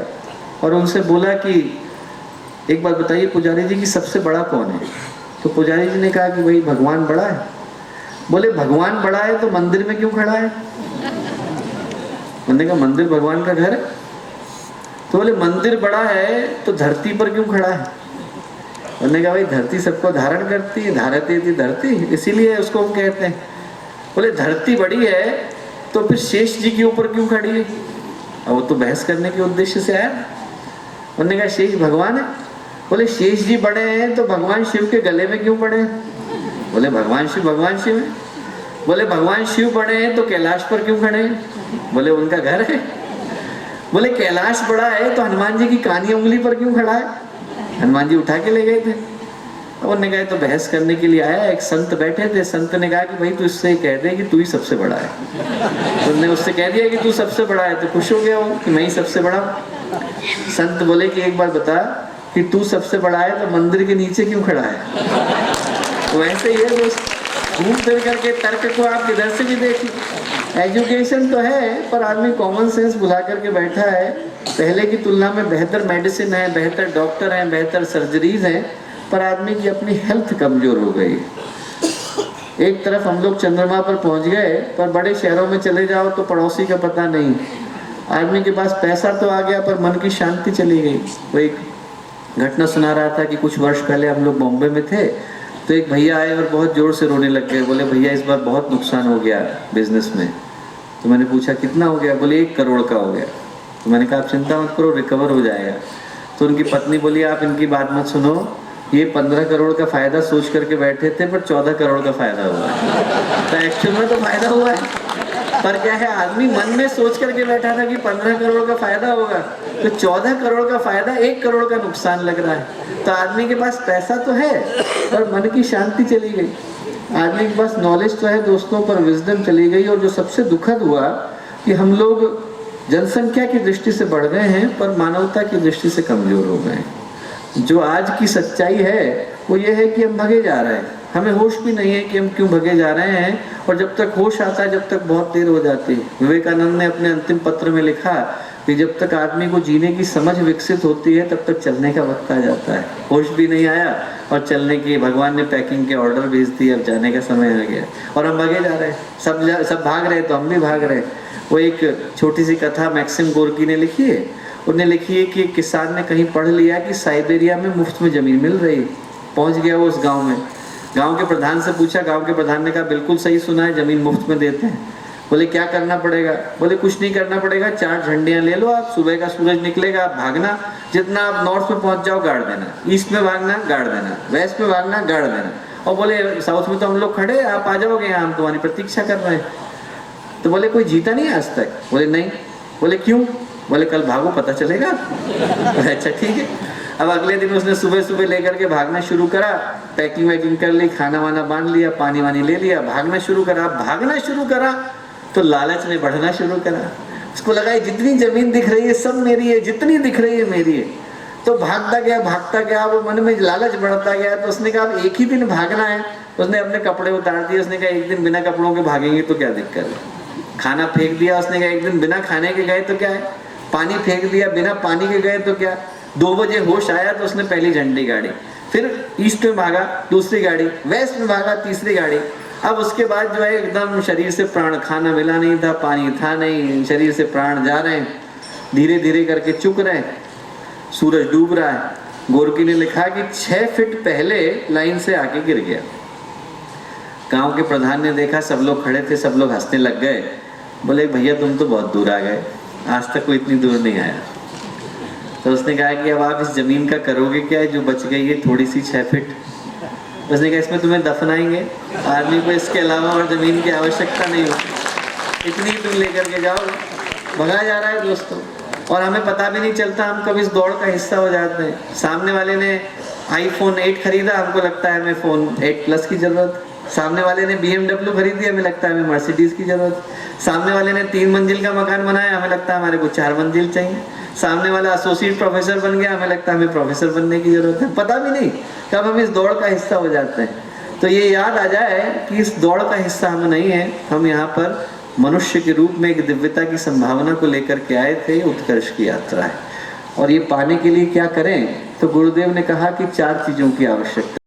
और उनसे बोला कि एक बात बताइए पुजारी जी की सबसे बड़ा कौन है। तो पुजारी जी ने कहा कि भाई भगवान बड़ा है। बोले भगवान बड़ा है तो मंदिर में क्यों खड़ा है। उन्होंने कहा मंदिर भगवान का घर है। तो बोले मंदिर बड़ा है तो धरती पर क्यों खड़ा है। उन्होंने कहा भाई धरती सबको धारण करती है, धारती थी धरती, इसीलिए उसको हम कहते हैं। बोले धरती बड़ी है तो फिर शेष जी के ऊपर क्यों खड़ी है। अब वो तो बहस करने के उद्देश्य से आया। उन्होंने कहा शेष भगवान है। बोले शेष जी बड़े हैं तो भगवान शिव के गले में क्यों पड़े। बोले भगवान शिव है। बोले भगवान शिव बड़े हैं तो कैलाश पर क्यों खड़े हैं। बोले उनका घर है। बोले कैलाश बड़ा है तो हनुमान जी की कानी उंगली पर क्यों खड़ा है। हनुमान जी उठा के ले गए थे। अब उन्होंने कहा तो बहस करने के लिए आया। एक संत बैठे थे, संत ने कहा कि भाई तू इससे कह दे कि तू ही सबसे बड़ा है। तो उन्होंने उससे कह दिया कि तू सबसे बड़ा है तो खुश हो गया वो कि मैं ही सबसे बड़ा हूँ। संत बोले कि एक बार बता कि तू सबसे बड़ा है तो मंदिर के नीचे क्यों खड़ा है। तो वैसे ही है दोस्त, घूम फिर करके तर्क को आप किधर से भी देख लो। एजुकेशन तो है पर आदमी कॉमन सेंस बुला करके बैठा है। पहले की तुलना में बेहतर मेडिसिन है, बेहतर डॉक्टर हैं, बेहतर सर्जरीज हैं, पर आदमी की अपनी हेल्थ कमज़ोर हो गई। एक तरफ हम लोग चंद्रमा पर पहुंच गए, पर बड़े शहरों में चले जाओ तो पड़ोसी का पता नहीं। आदमी के पास पैसा तो आ गया पर मन की शांति चली गई। वो एक घटना सुना रहा था कि कुछ वर्ष पहले हम लोग बॉम्बे में थे, तो एक भैया आए और बहुत ज़ोर से रोने लग गए। बोले भैया इस बार बहुत नुकसान हो गया बिजनेस में। तो मैंने पूछा कितना हो गया? बोले 1 करोड़ का हो गया। तो मैंने कहा आप चिंता मत करो, रिकवर हो जाएगा। तो उनकी पत्नी बोली आप इनकी बात मत सुनो, ये 15 करोड़ का फ़ायदा सोच करके बैठे थे पर 14 करोड़ का फ़ायदा हुआ है। तो एक्चुअल में तो फ़ायदा हुआ है, पर क्या है आदमी मन में सोच करके बैठा था कि 15 करोड़ का फ़ायदा होगा, तो 14 करोड़ का फ़ायदा 1 करोड़ का नुकसान लग रहा है। तो आदमी के पास पैसा तो है पर मन की शांति चली गई। आदमी के पास नॉलेज तो है दोस्तों, पर विजडम चली गई। और जो सबसे दुखद हुआ कि हम लोग जनसंख्या की दृष्टि से बढ़ गए हैं पर मानवता की दृष्टि से कमज़ोर हो गए हैं। जो आज की सच्चाई है वो ये है कि हम भगे जा रहे हैं, हमें होश भी नहीं है कि हम क्यों भगे जा रहे हैं। और जब तक होश आता है जब तक बहुत देर हो जाती है। विवेकानंद ने अपने अंतिम पत्र में लिखा कि जब तक आदमी को जीने की समझ विकसित होती है तब तक चलने का वक्त आ जाता है। होश भी नहीं आया और चलने की भगवान ने पैकिंग के ऑर्डर भेज दिए, अब जाने का समय आ गया और हम भगे जा रहे हैं। सब भाग रहे तो हम भी भाग रहे हैं। वो एक छोटी सी कथा मैक्सिम गोर्की ने लिखी है। उन्हें लिखी है कि एक किसान ने कहीं पढ़ लिया कि साइबेरिया में मुफ्त में ज़मीन मिल रही है। पहुंच गया वो उस गांव में, गांव के प्रधान से पूछा। गांव के प्रधान ने कहा बिल्कुल सही सुना है, ज़मीन मुफ्त में देते हैं। बोले क्या करना पड़ेगा? बोले कुछ नहीं करना पड़ेगा, 4 झंडियाँ ले लो आप, सुबह का सूरज निकलेगा आप भागना, जितना आप नॉर्थ में पहुंच जाओ गाड़ देना, ईस्ट में भागना गाड़ देना, वेस्ट में भागना गाड़ देना। और बोले साउथ में तो हम लोग खड़े, आप आ जाओगे यहाँ, हम तुम्हारी प्रतीक्षा कर रहे हैं। तो बोले कोई जीता नहीं आज तक? बोले नहीं। बोले क्यों? बोले कल भागो पता चलेगा। अच्छा ठीक है। अब अगले दिन उसने सुबह सुबह लेकर के भागना शुरू करा, पैकिंग वैकिंग कर ली, खाना वाना बांध लिया, पानी वानी ले लिया, भागना शुरू करा। भागना शुरू करा तो लालच ने बढ़ना शुरू करा। उसको लगा ये जितनी जमीन दिख रही है सब मेरी है, जितनी दिख रही है मेरी है। तो भागता गया, वो मन में लालच बढ़ता गया। तो उसने कहा अब एक ही दिन भागना है। उसने अपने कपड़े उतार दिए। उसने कहा एक दिन बिना कपड़ों के भागेंगे तो क्या दिक्कत है। खाना फेंक दिया। उसने कहा एक दिन बिना खाने के गए तो क्या है। पानी फेंक दिया, बिना पानी के गए तो क्या। 2 बजे होश आया तो उसने पहली झंडी गाड़ी, फिर ईस्ट में भागा दूसरी गाड़ी, वेस्ट में भागा तीसरी गाड़ी। अब उसके बाद जो है एकदम शरीर से प्राण, खाना मिला नहीं था, पानी था नहीं, शरीर से प्राण जा रहे हैं, धीरे धीरे करके चुक रहे हैं, सूरज डूब रहा है। गोर्की ने लिखा कि 6 फीट पहले लाइन से आके गिर गया। गांव के प्रधान ने देखा, सब लोग खड़े थे, सब लोग हंसने लग गए। बोले भैया तुम तो बहुत दूर आ गए, आज तक कोई इतनी दूर नहीं आया। तो उसने कहा कि अब आप इस जमीन का करोगे क्या है जो बच गई है थोड़ी सी 6 फीट। उसने कहा इसमें तुम्हें दफनाएंगे, आदमी को इसके अलावा और ज़मीन की आवश्यकता नहीं होती, इतनी तुम लेकर के जाओ। भगा जा रहा है दोस्तों, और हमें पता भी नहीं चलता, हम कभी इस दौड़ का हिस्सा हो जाते हैं। सामने वाले ने iPhone 8 खरीदा, हमको लगता है हमें फ़ोन 8 प्लस की ज़रूरत। सामने वाले ने BMW खरीदी, हमें लगता है हमें मर्सिडीज़ की ज़रूरत। सामने वाले ने 3 मंजिल का मकान बनाया, हमें लगता है हमारे को 4 मंजिल चाहिए। सामने वाला एसोसिएट प्रोफेसर बन गया, हमें लगता है हमें प्रोफेसर बनने की ज़रूरत है। पता भी नहीं कब हम इस दौड़ का हिस्सा हो जाते हैं। तो ये याद आ जाए कि इस दौड़ का हिस्सा हम नहीं है, हम यहाँ पर मनुष्य के रूप में एक दिव्यता की संभावना को लेकर के आए थे। उत्कर्ष की यात्रा है, और ये पाने के लिए क्या करें? तो गुरुदेव ने कहा कि 4 चीज़ों की आवश्यकता